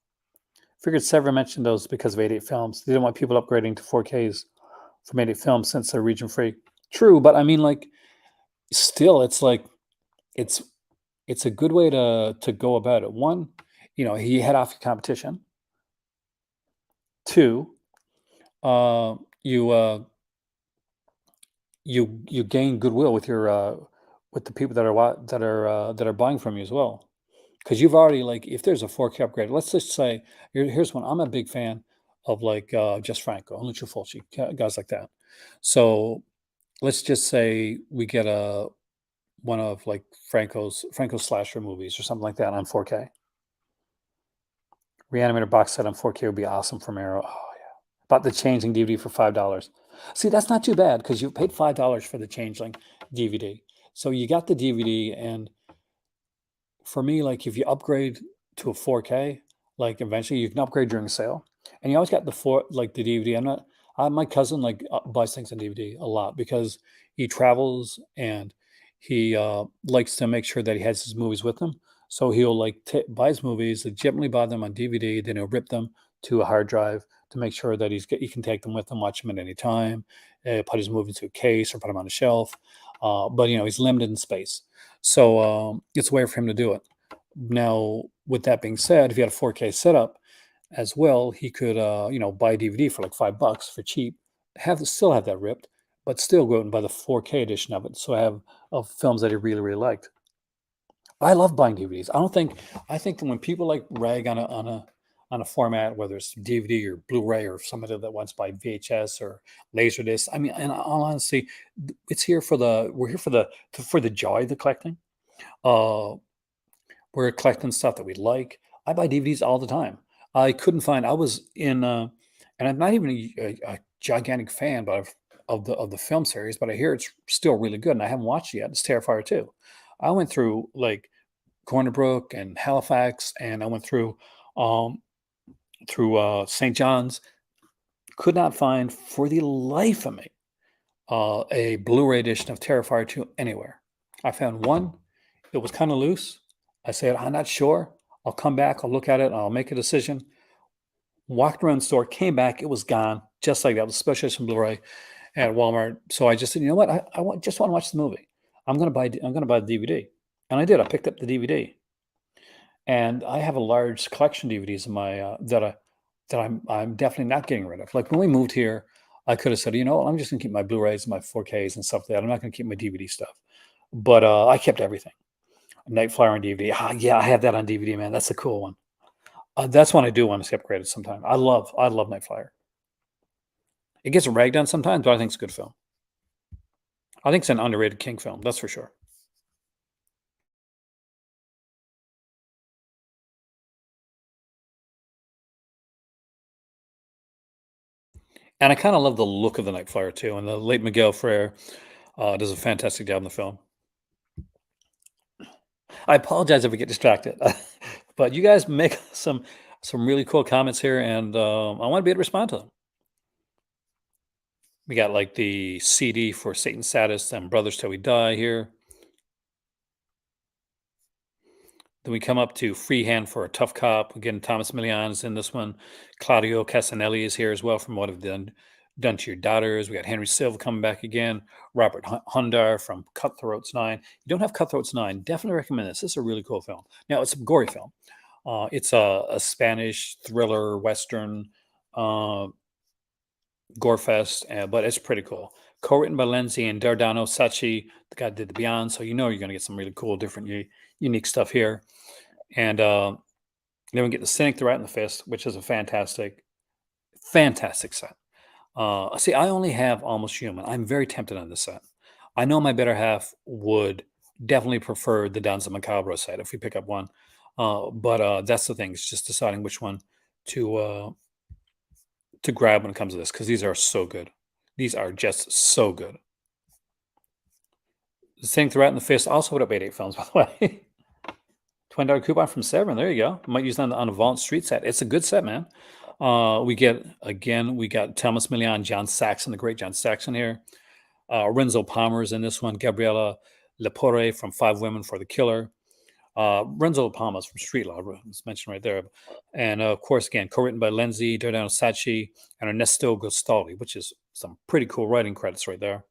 Figured Sever mentioned those because of 88 Films. They didn't want people upgrading to 4Ks from 88 Films since they're region free. True, but I mean, like, still, it's like it's it's a good way to go about it. One, he head off your competition. Two, uh, you you gain goodwill with the people that are buying from you as well. Because you've already like if there's a 4K upgrade, let's just say here's one. I'm a big fan of like Just Franco, Lucio Fulci, guys like that. So let's just say we get a one of like Franco slasher movies or something like that on 4K. Reanimator box set on 4K would be awesome from Arrow. Oh yeah, bought the Changeling DVD for $5. See, that's not too bad because you paid $5 for the Changeling DVD. So you got the DVD, and for me, like if you upgrade to a 4K, like eventually you can upgrade during a sale, and you always got the DVD. My cousin like buys things on DVD a lot because he travels and he likes to make sure that he has his movies with him. So he'll like buy his movies, like, generally buy them on DVD, then he'll rip them to a hard drive to make sure that he can take them with him, watch them at any time, put his movie into a case or put them on a shelf. But he's limited in space, so it's a way for him to do it. Now, with that being said, if you had a 4K setup as well, he could, buy a DVD for like $5 for cheap, still have that ripped, but still go out and buy the 4K edition of it. So I have of films that he really, really liked. I love buying DVDs. I think that when people like rag on a format, whether it's DVD or Blu-ray or somebody that wants to buy VHS or Laserdisc, I mean, in all honesty, we're here for the joy of the collecting. Uh, we're collecting stuff that we like. I buy DVDs all the time. I was in, and I'm not even a gigantic fan, but of the film series, but I hear it's still really good, and I haven't watched it yet. It's Terrifier 2. I went through like Corner Brook and Halifax, and I went um, through St. John's. Could not find for the life of me a Blu-ray edition of Terrifier 2 anywhere. I found one. It was kind of loose. I said, I'm not sure. I'll come back. I'll look at it. And I'll make a decision. Walked around the store, came back. It was gone, just like that. It was special edition Blu-ray at Walmart. So I just said, you know what? Just want to watch the movie. I'm gonna buy the DVD, and I did. I picked up the DVD, and I have a large collection of DVDs in my that I'm definitely not getting rid of. Like when we moved here, I could have said, you know what, I'm just gonna keep my Blu-rays and my 4Ks and stuff like that. I'm not gonna keep my DVD stuff. But I kept everything. Night Flyer on DVD. Ah, yeah, I have that on DVD, man. That's a cool one. That's one I do want to see upgraded sometime. I love Night Flyer. It gets ragged on sometimes, but I think it's a good film. I think it's an underrated King film. That's for sure. And I kind of love the look of the Night Flyer too. And the late Miguel Frere does a fantastic job in the film. I apologize if we get distracted, but you guys make some really cool comments here, and I want to be able to respond to them. We got like the CD for Satan Saddest and Brothers Till We Die here. Then we come up to Freehand for a Tough Cop. Again, Thomas Milian is in this one. Claudio Casanelli is here as well from What Have Done to Your Daughters. We got Henry Silva coming back again. Robert Hundar from Cutthroats 9. You don't have Cutthroats 9, definitely recommend this. This is a really cool film. Now, it's a gory film. It's a Spanish thriller, Western, uh, gore fest, but it's pretty cool. Co-written by Lenzi and Dardano Sacchi, the guy that did the Beyond, so you know you're going to get some really cool, different, unique stuff here. And then we get the Cynic, the Rat, and the Fist, which is a fantastic, fantastic set. See, I only have Almost Human. I'm very tempted on this set. I know my better half would definitely prefer the Danza Macabro set if we pick up one. But that's the thing. It's just deciding which one to uh, to grab when it comes to this because these are so good. These are just so good. The Cynic, the Rat, and the Fist also put up 88 films, by the way. $20 coupon from Severin. There you go. Might use that on a Vault Street set. It's a good set, man. We got Thomas Milian, John Saxon, the great John Saxon here. Renzo Palmer's in this one. Gabriella Lepore from Five Women for the Killer. Renzo Palmer's from Street Law, it's mentioned right there. And of course, again, co-written by Lenzi, Dardano Sacchi, and Ernesto Gostoli, which is some pretty cool writing credits right there.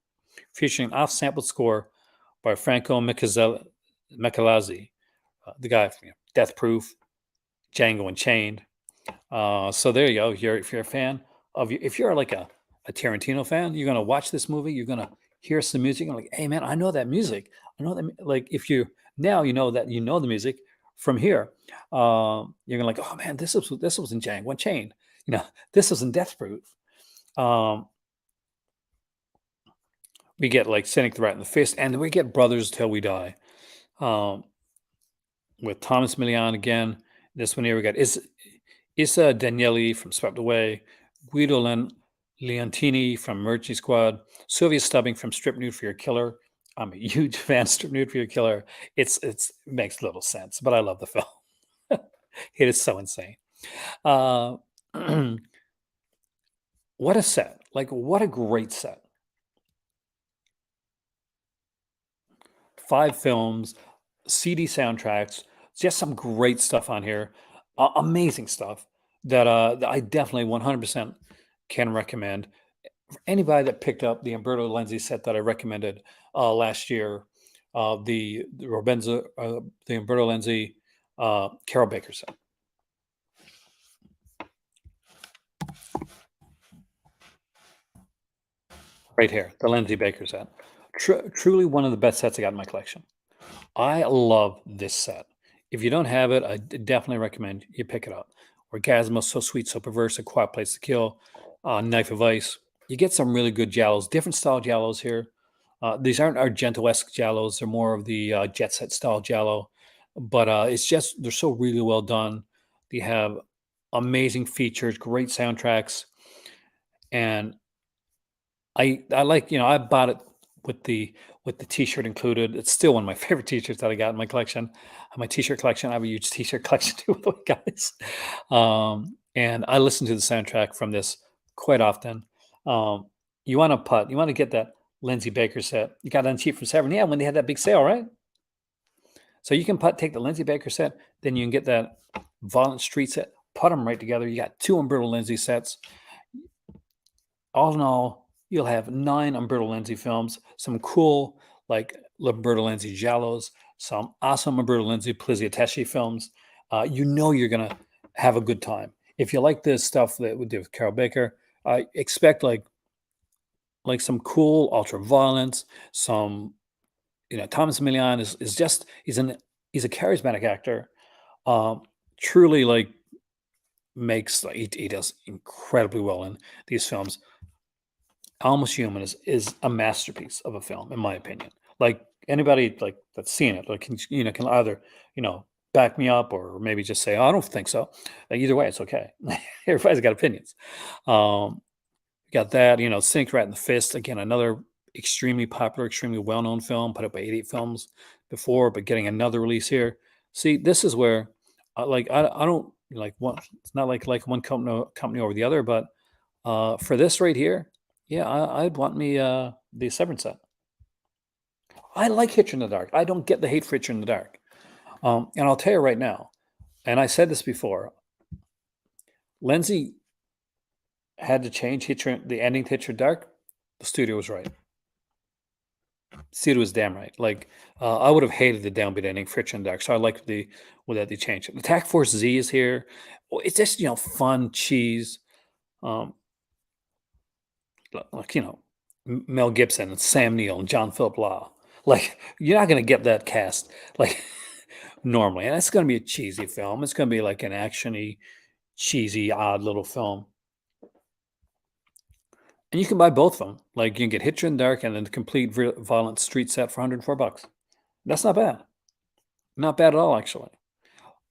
Featuring off-sampled score by Franco Michelazzi, the guy from Death Proof, Django Unchained. So there you go. If you're a fan if you're like a Tarantino fan, you're gonna watch this movie. You're gonna hear some music. You're like, hey man, I know that music. I know that. Like if you now you know that you know the music from here. You're gonna like, oh man, this was in Django Unchained. This was in Death Proof. Um, we get like Cynic, the Rat, and the Fist, and then we get Brothers Till We Die. Um, with Thomas Milian again. This one here we got Issa Daniele from Swept Away, Guido Leontini from Emergency Squad, Sylvia Stubbing from Strip Nude for Your Killer. I'm a huge fan of Strip Nude for Your Killer. It makes little sense, but I love the film. It is so insane. Uh, what a set. Like, what a great set. 5 films, CD soundtracks, just some great stuff on here. Amazing stuff that I definitely 100% can recommend. For anybody that picked up the Umberto Lenzi set that I recommended last year, the Umberto Lenzi Carol Baker set, right here, the Lenzi Baker set. Truly one of the best sets I got in my collection. I love this set. If you don't have it, definitely recommend you pick it up. Orgasmo, So Sweet, So Perverse, A Quiet Place to Kill, Knife of Ice. You get some really good giallos, different style giallos here. These aren't Argento-esque giallos; they're more of the jet set style giallo. But it's just they're so really well done. They have amazing features, great soundtracks, and I like, I bought it with the T-shirt included. It's still one of my favorite T-shirts that I got in my collection. My T-shirt collection. I have a huge T-shirt collection too, by the way, guys. And I listen to the soundtrack from this quite often. Um, you want to putt? You want to get that Lindsay Baker set? You got it on cheap from Severin, yeah, when they had that big sale, right? So you can putt, take the Lindsay Baker set, then you can get that Violent Street set. Put them right together. You got 2 Umberto Lindsay sets. All in all, you'll have 9 Umberto Lenzi films, some cool, like Umberto Lenzi giallos, some awesome Umberto Lenzi Pliziateschi films. You're going to have a good time. If you like this stuff that we do with Carol Baker, expect like some cool ultra violence, some, Thomas Milian is just, he's a charismatic actor. Um, Truly like makes, like, he does incredibly well in these films. Almost Human is a masterpiece of a film, in my opinion. Like, anybody like that's seen it, like, can either back me up or maybe just say, "Oh, I don't think so." Either way, it's okay. Everybody's got opinions. Um, got that, Sink Rat in the Fist, again, another extremely popular, extremely well known film, put up by 88 films before, but getting another release here. See, this is where, I don't like one. It's not like one company over the other, but for this right here, yeah, I'd want me the Severin set. I like Hitcher in the Dark. I don't get the hate for Hitcher in the Dark. And I'll tell you right now, and I said this before, Lindsay had to change the ending to Hitcher in the Dark. The studio was right. The studio was damn right. Like, I would have hated the downbeat ending for Hitcher in the Dark. So I like that they changed it. Attack Force Z is here. Well, it's just fun cheese. Um, like, Mel Gibson and Sam Neill and John Philip Law. Like, you're not going to get that cast like normally, and it's going to be a cheesy film. It's going to be like an actiony, cheesy, odd little film. And you can buy both of them. Like, you can get Hitcher in the Dark and then the complete violent street set for $104. That's not bad. Not bad at all, actually.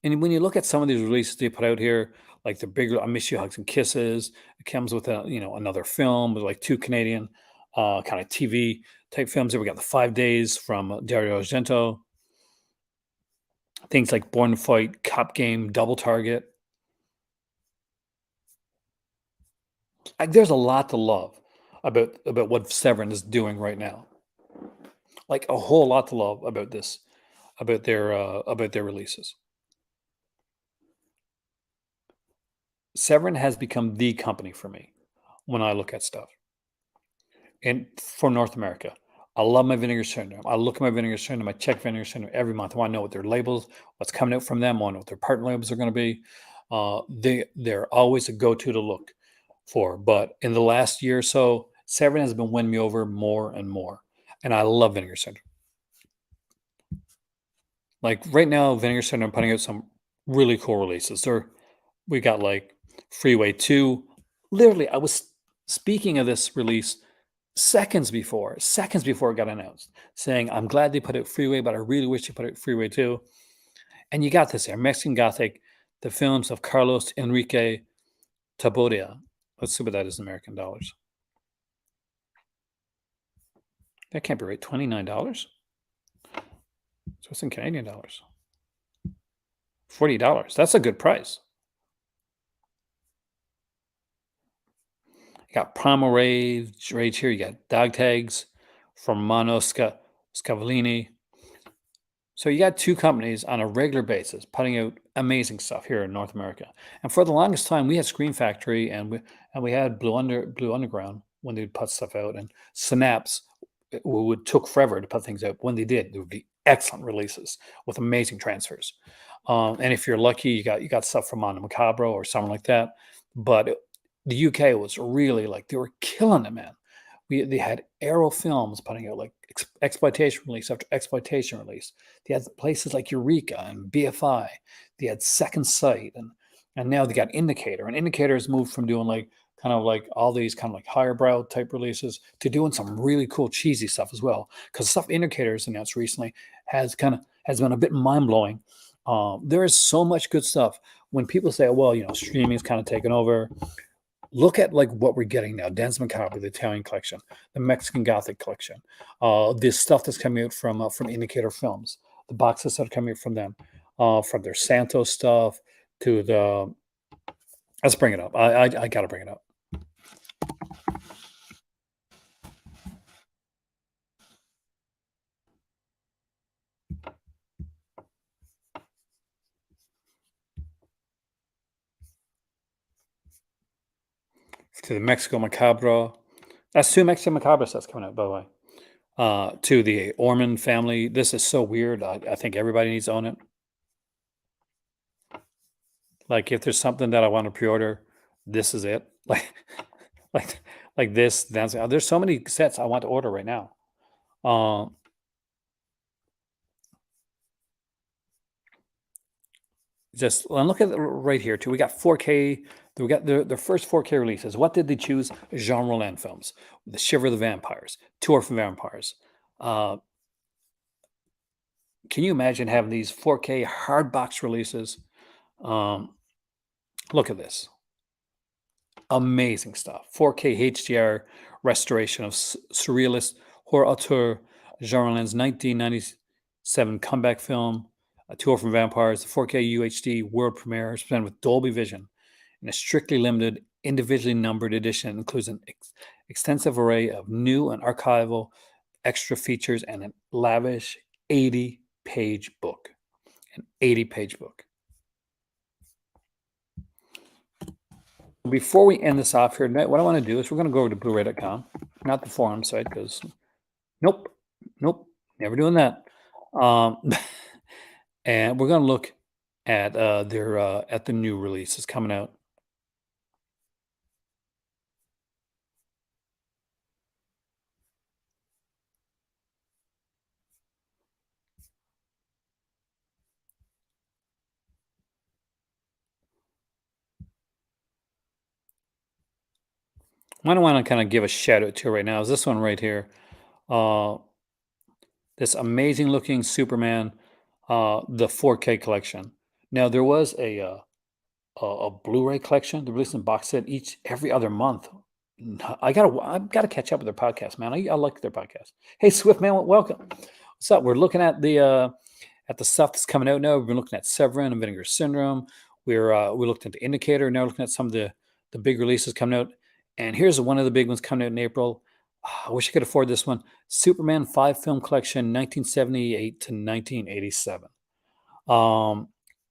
And when you look at some of these releases they put out here, like the bigger "I Miss You, Hugs and Kisses," it comes with another film with like 2 Canadian kind of TV type films. Here we got the 5 Days from Dario Argento. Things like Born to Fight, Cop Game, Double Target. There's a lot to love about what Severin is doing right now. Like, a whole lot to love about this, about their releases. Severin has become the company for me when I look at stuff. And for North America, I love my Vinegar Syndrome. I look at my Vinegar Syndrome, I check Vinegar Syndrome every month. I want to know what their labels, what's coming out from them. I want to know what their partner labels are going to be. They're always a go-to to look for. But in the last year or so, Severin has been winning me over more and more. And I love Vinegar Syndrome. Like, right now, Vinegar Syndrome putting out some really cool releases. We got like Freeway 2. Literally, I was speaking of this release seconds before it got announced, saying, "I'm glad they put out Freeway, but I really wish they put out Freeway 2." And you got this here, Mexican Gothic, the films of Carlos Enrique Taboada. Let's see what that is in American dollars. That can't be right. $29? So it's in Canadian dollars. $40. That's a good price. You got Primal Rage here. You got Dog Tags from Scavellini. So you got two companies on a regular basis putting out amazing stuff here in North America. And for the longest time, we had Screen Factory and we had Blue Underground when they'd put stuff out, and Synapse would took forever to put things out. When they did, there would be excellent releases with amazing transfers. And if you're lucky, you got stuff from Mondo Macabro or someone like that. But the UK was really like they were killing it, man. They had Arrow Films putting out like exploitation release after exploitation release. They had places like Eureka and BFI. They had Second Sight, and now they got Indicator. And Indicator has moved from doing like kind of like all these kind of like higher brow type releases to doing some really cool cheesy stuff as well. Because stuff Indicator's announced recently has been a bit mind blowing. There is so much good stuff. When people say, "Well, streaming's kind of taken over," look at like what we're getting now. Dance Macabre, the Italian collection, the Mexican Gothic collection, this stuff that's coming out from Indicator Films, the boxes that are coming out from them, from their Santos stuff to the. Let's bring it up. I got to bring it up to the Mexico Macabre. That's two Mexican Macabre sets coming out, by the way. To the Orman family. This is so weird. I think everybody needs to own it. Like if there's something that I want to pre-order, this is it. Like like this. There's so many sets I want to order right now. Um, just and look at right here too. We got 4K. We got the first 4K releases. What did they choose? Jean Rollin films, The Shiver of the Vampires, Tour for Vampires. Uh, can you imagine having these 4K hard box releases? Um, look at this. Amazing stuff. 4K HDR restoration of surrealist horror auteur Jean Rollins' 1997 comeback film, A Tour from Vampires, the 4K UHD world premiere, presented with Dolby Vision in a strictly limited, individually numbered edition. It includes an extensive array of new and archival extra features and a lavish 80-page book. An 80-page book. Before we end this off here tonight, what I want to do is we're going to go over to Blu-ray.com, not the forum site, because nope, never doing that. And we're going to look at their at the new releases coming out. What I want to kind of give a shout out to right now is this one right here. Uh, this amazing looking Superman, the 4K collection. Now there was a Blu-ray collection. They're releasing a box set every other month. I gotta catch up with their podcast, man. I like their podcast. Hey, Swift man, welcome. What's up? We're looking at the stuff that's coming out now. We've been looking at Severin and Vinegar Syndrome. We looked at the Indicator. Now we're looking at some of the big releases coming out. And here's one of the big ones coming out in April. I wish I could afford this one. Superman 5 film collection, 1978 to 1987. Um,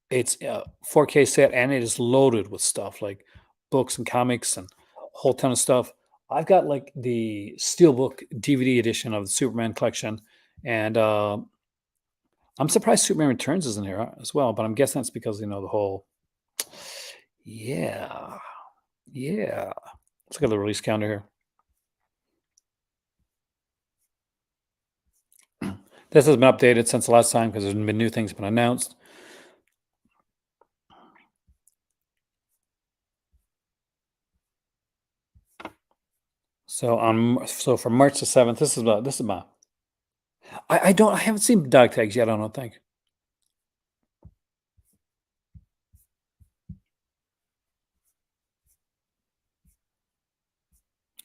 it's a 4K set and it is loaded with stuff like books and comics and a whole ton of stuff. I've got like the Steelbook DVD edition of the Superman collection, and I'm surprised Superman Returns isn't here as well. But I'm guessing that's because the whole yeah, yeah. Let's look at the release calendar here. This has been updated since the last time because there's been new things been announced. So for March the 7th, this is my I haven't seen dog tags yet, I don't think.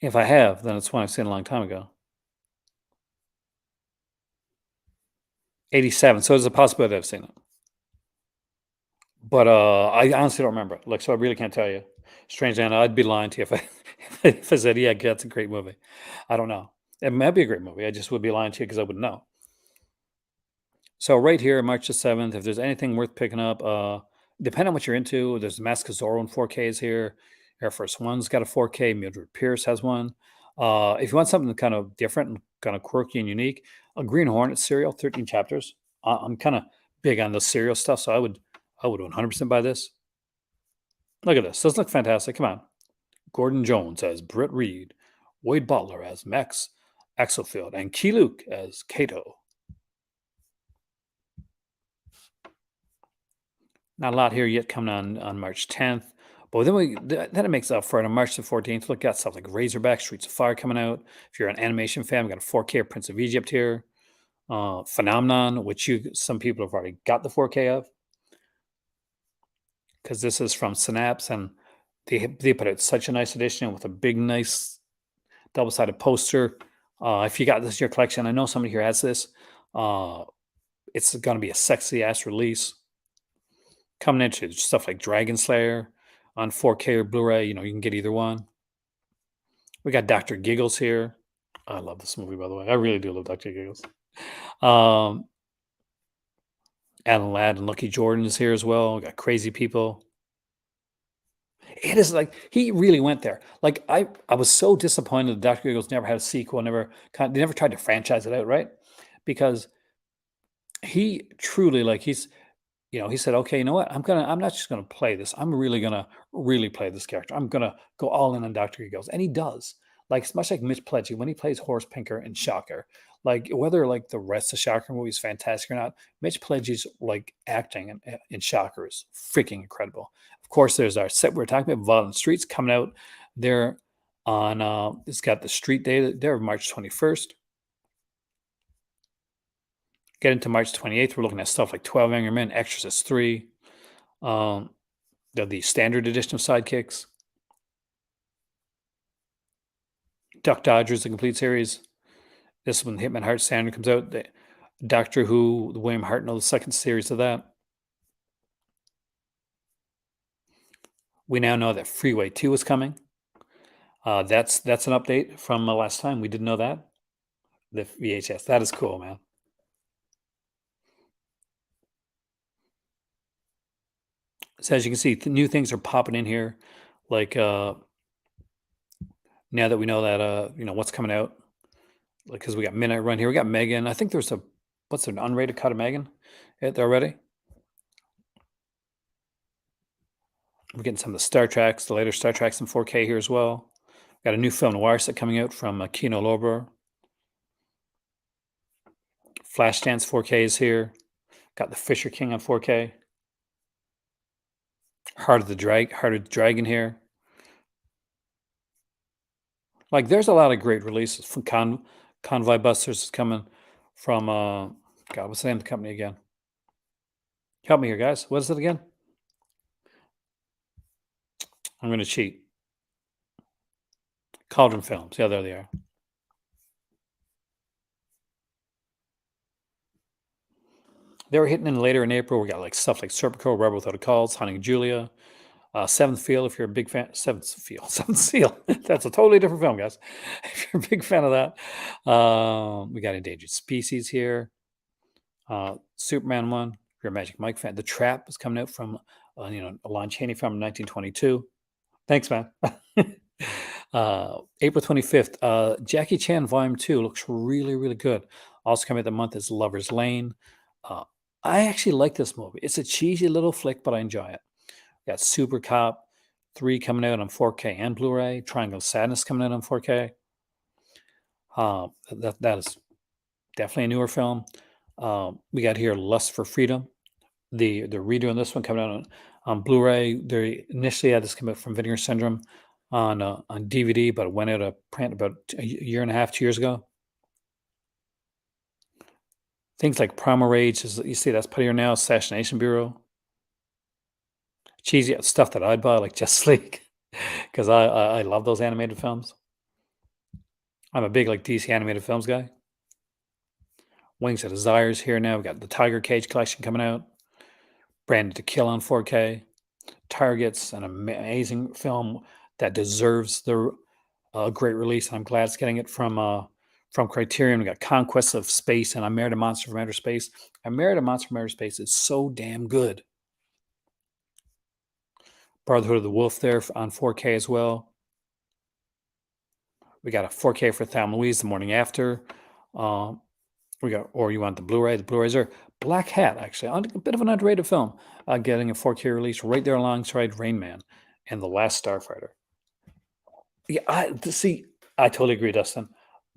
If I have, then it's one I've seen a long time ago. 87. So there's a possibility I've seen it. But, I honestly don't remember it, like, so I really can't tell you. Strangely enough, I'd be lying to you if I if I said, "Yeah, that's a great movie." I don't know. It might be a great movie, I just would be lying to you because I wouldn't know. So right here, March the 7th, if there's anything worth picking up, depending on what you're into, there's Mask of Zorro in 4K is here. Air Force One's got a 4K. Mildred Pierce has one. If you want something kind of different and kind of quirky and unique, a Green Hornet serial, 13 chapters. I'm kind of big on the serial stuff, so I would 100% buy this. Look at this. Does look fantastic. Come on. Gordon Jones as Britt Reed, Wade Butler as Max Axelfield, and Key Luke as Kato. Not a lot here yet coming on March 10th. But then it makes up for it on March the 14th. Look at stuff like Razorback, Streets of Fire coming out. If you're an animation fan, we got a 4K of Prince of Egypt here. Phenomenon, which some people have already got the 4K of, because this is from Synapse, and they put out such a nice edition with a big, nice double-sided poster. If you got this in your collection, I know somebody here has this. Uh, it's going to be a sexy ass release. Coming into stuff like Dragon Slayer on 4K or Blu-ray, you can get either one. We got Dr. Giggles here. I love this movie, by the way. I really do love Dr. Giggles. Um, Alan Ladd and Lucky Jordan is here as well. We got Crazy People. It is like he really went there. Like I was so disappointed that Dr. Giggles never had a sequel, they never tried to franchise it out, right? Because he truly he said, "Okay, you know what? I'm not just gonna play this. I'm really gonna really play this character. I'm gonna go all in on Dr. Giggles." And he does. Like, it's much like Mitch Pledgey when he plays Horace Pinker in Shocker. Like, whether like the rest of Shocker movie is fantastic or not, Mitch Pledgey's like acting in Shocker is freaking incredible. Of course, there's our set we're talking about, Violent Streets, coming out there on it's got the street day there of March 21st. Get into March 28th, we're looking at stuff like 12 Angry Men, Exorcist 3, um, the standard edition of Sidekicks, Duck Dodgers, the complete series. This one, Hitman Heart Standard, comes out. Doctor Who, the William Hartnell, the second series of that. We now know that Freeway 2 is coming. That's an update from last time. We didn't know that. The VHS. That is cool, man. So as you can see, new things are popping in here. Like now that we know that what's coming out. Like, because we got Midnight Run here. We got Megan. I think there's what's an unrated cut of Megan already? We're getting some of the Star Treks, the later Star Treks in 4K here as well. Got a new film noir set coming out from Kino Lorber. Flashdance 4K is here. Got the Fisher King on 4K. Heart of the Dragon here. Like, there's a lot of great releases from Convoy Busters is coming from God, what's the name of the company again? Help me here, guys. What is it again? I'm gonna cheat. Cauldron Films. Yeah, there they are. They were hitting in later in April. We got like stuff like Serpico, Rebel Without a Cause, Hunting Julia, Seventh Field. If you're a big fan, Seventh Seal. That's a totally different film, guys. If you're a big fan of that, we got Endangered Species here. Superman one. If you're a Magic Mike fan, The Trap is coming out from a Lon Chaney film in 1922. Thanks, man. April 25th. Jackie Chan Volume 2 looks really, really good. Also coming out the month is Lover's Lane. Uh, I actually like this movie. It's a cheesy little flick, but I enjoy it. Got Super Cop 3 coming out on 4K and Blu-ray. Triangle of Sadness coming out on 4K. That is definitely a newer film. We got here Lust for Freedom. They're redoing this one coming out on Blu-ray. They initially had this come out from Vinegar Syndrome on DVD, but it went out of print about a year and a half, 2 years ago. Things like Primal Rage, you see that's put here now. Assassination Bureau. Cheesy stuff that I'd buy, like Justice League, because I love those animated films. I'm a big like DC animated films guy. Wings of Desires here now. We got the Tiger Cage collection coming out. Branded to Kill on 4K. Target's an amazing film that deserves the great release. And I'm glad it's getting it from Criterion. We got Conquest of Space and I Married a Monster from Outer Space. I Married a Monster from Outer Space is so damn good. Brotherhood of the Wolf there on 4K as well. We got a 4K for Thelma Louise the morning after. We got, or you want the Blu-ray? The Blu-rays are Black Hat, actually, a bit of an underrated film, getting a 4K release right there alongside Rain Man and The Last Starfighter. Yeah, I totally agree, Dustin.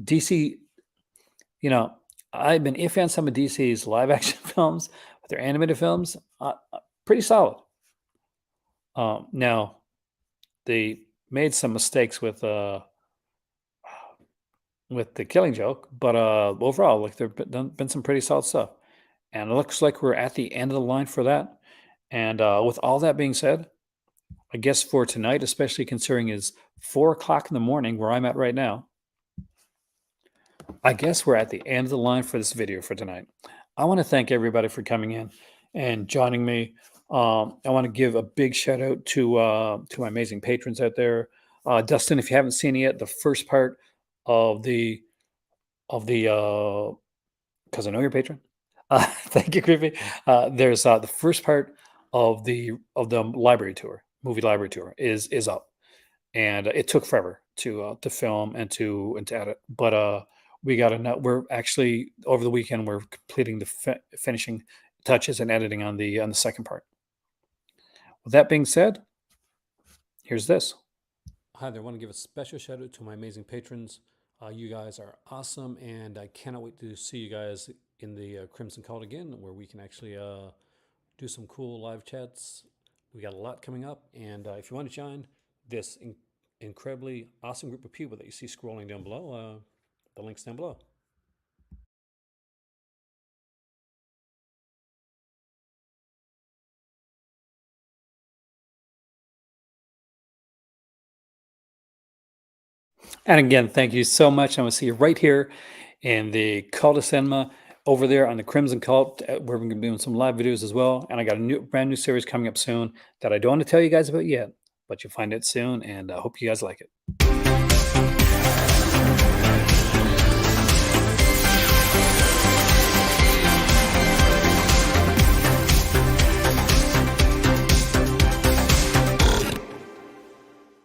DC, I've been iffy on some of DC's live action films, but their animated films, pretty solid. Now, they made some mistakes with The Killing Joke, but overall, like there've been some pretty solid stuff, and it looks like we're at the end of the line for that. And with all that being said, I guess for tonight, especially considering it's 4 o'clock in the morning where I'm at right now, I guess we're at the end of the line for this video for tonight. I want to thank everybody for coming in and joining me. I want to give a big shout out to my amazing patrons out there. Dustin, if you haven't seen it yet, the first part of the because I know you're a patron. Thank you, Creepy. There's the first part of the library tour, movie library tour, is up, and it took forever to film and to edit. But we got we're actually over the weekend we're completing the finishing touches and editing on the second part. With that being said, here's this. Hi there. I want to give a special shout out to my amazing patrons. You guys are awesome, and I cannot wait to see you guys in the Crimson Cult again, where we can actually do some cool live chats. We got a lot coming up, and if you want to join this incredibly awesome group of people that you see scrolling down below, the link's down below. And again, thank you so much. I'm going to see you right here in the Cult of Cinema over there on the Crimson Cult, where we're going to be doing some live videos as well. And I got a brand new series coming up soon that I don't want to tell you guys about yet, but you'll find it soon. And I hope you guys like it.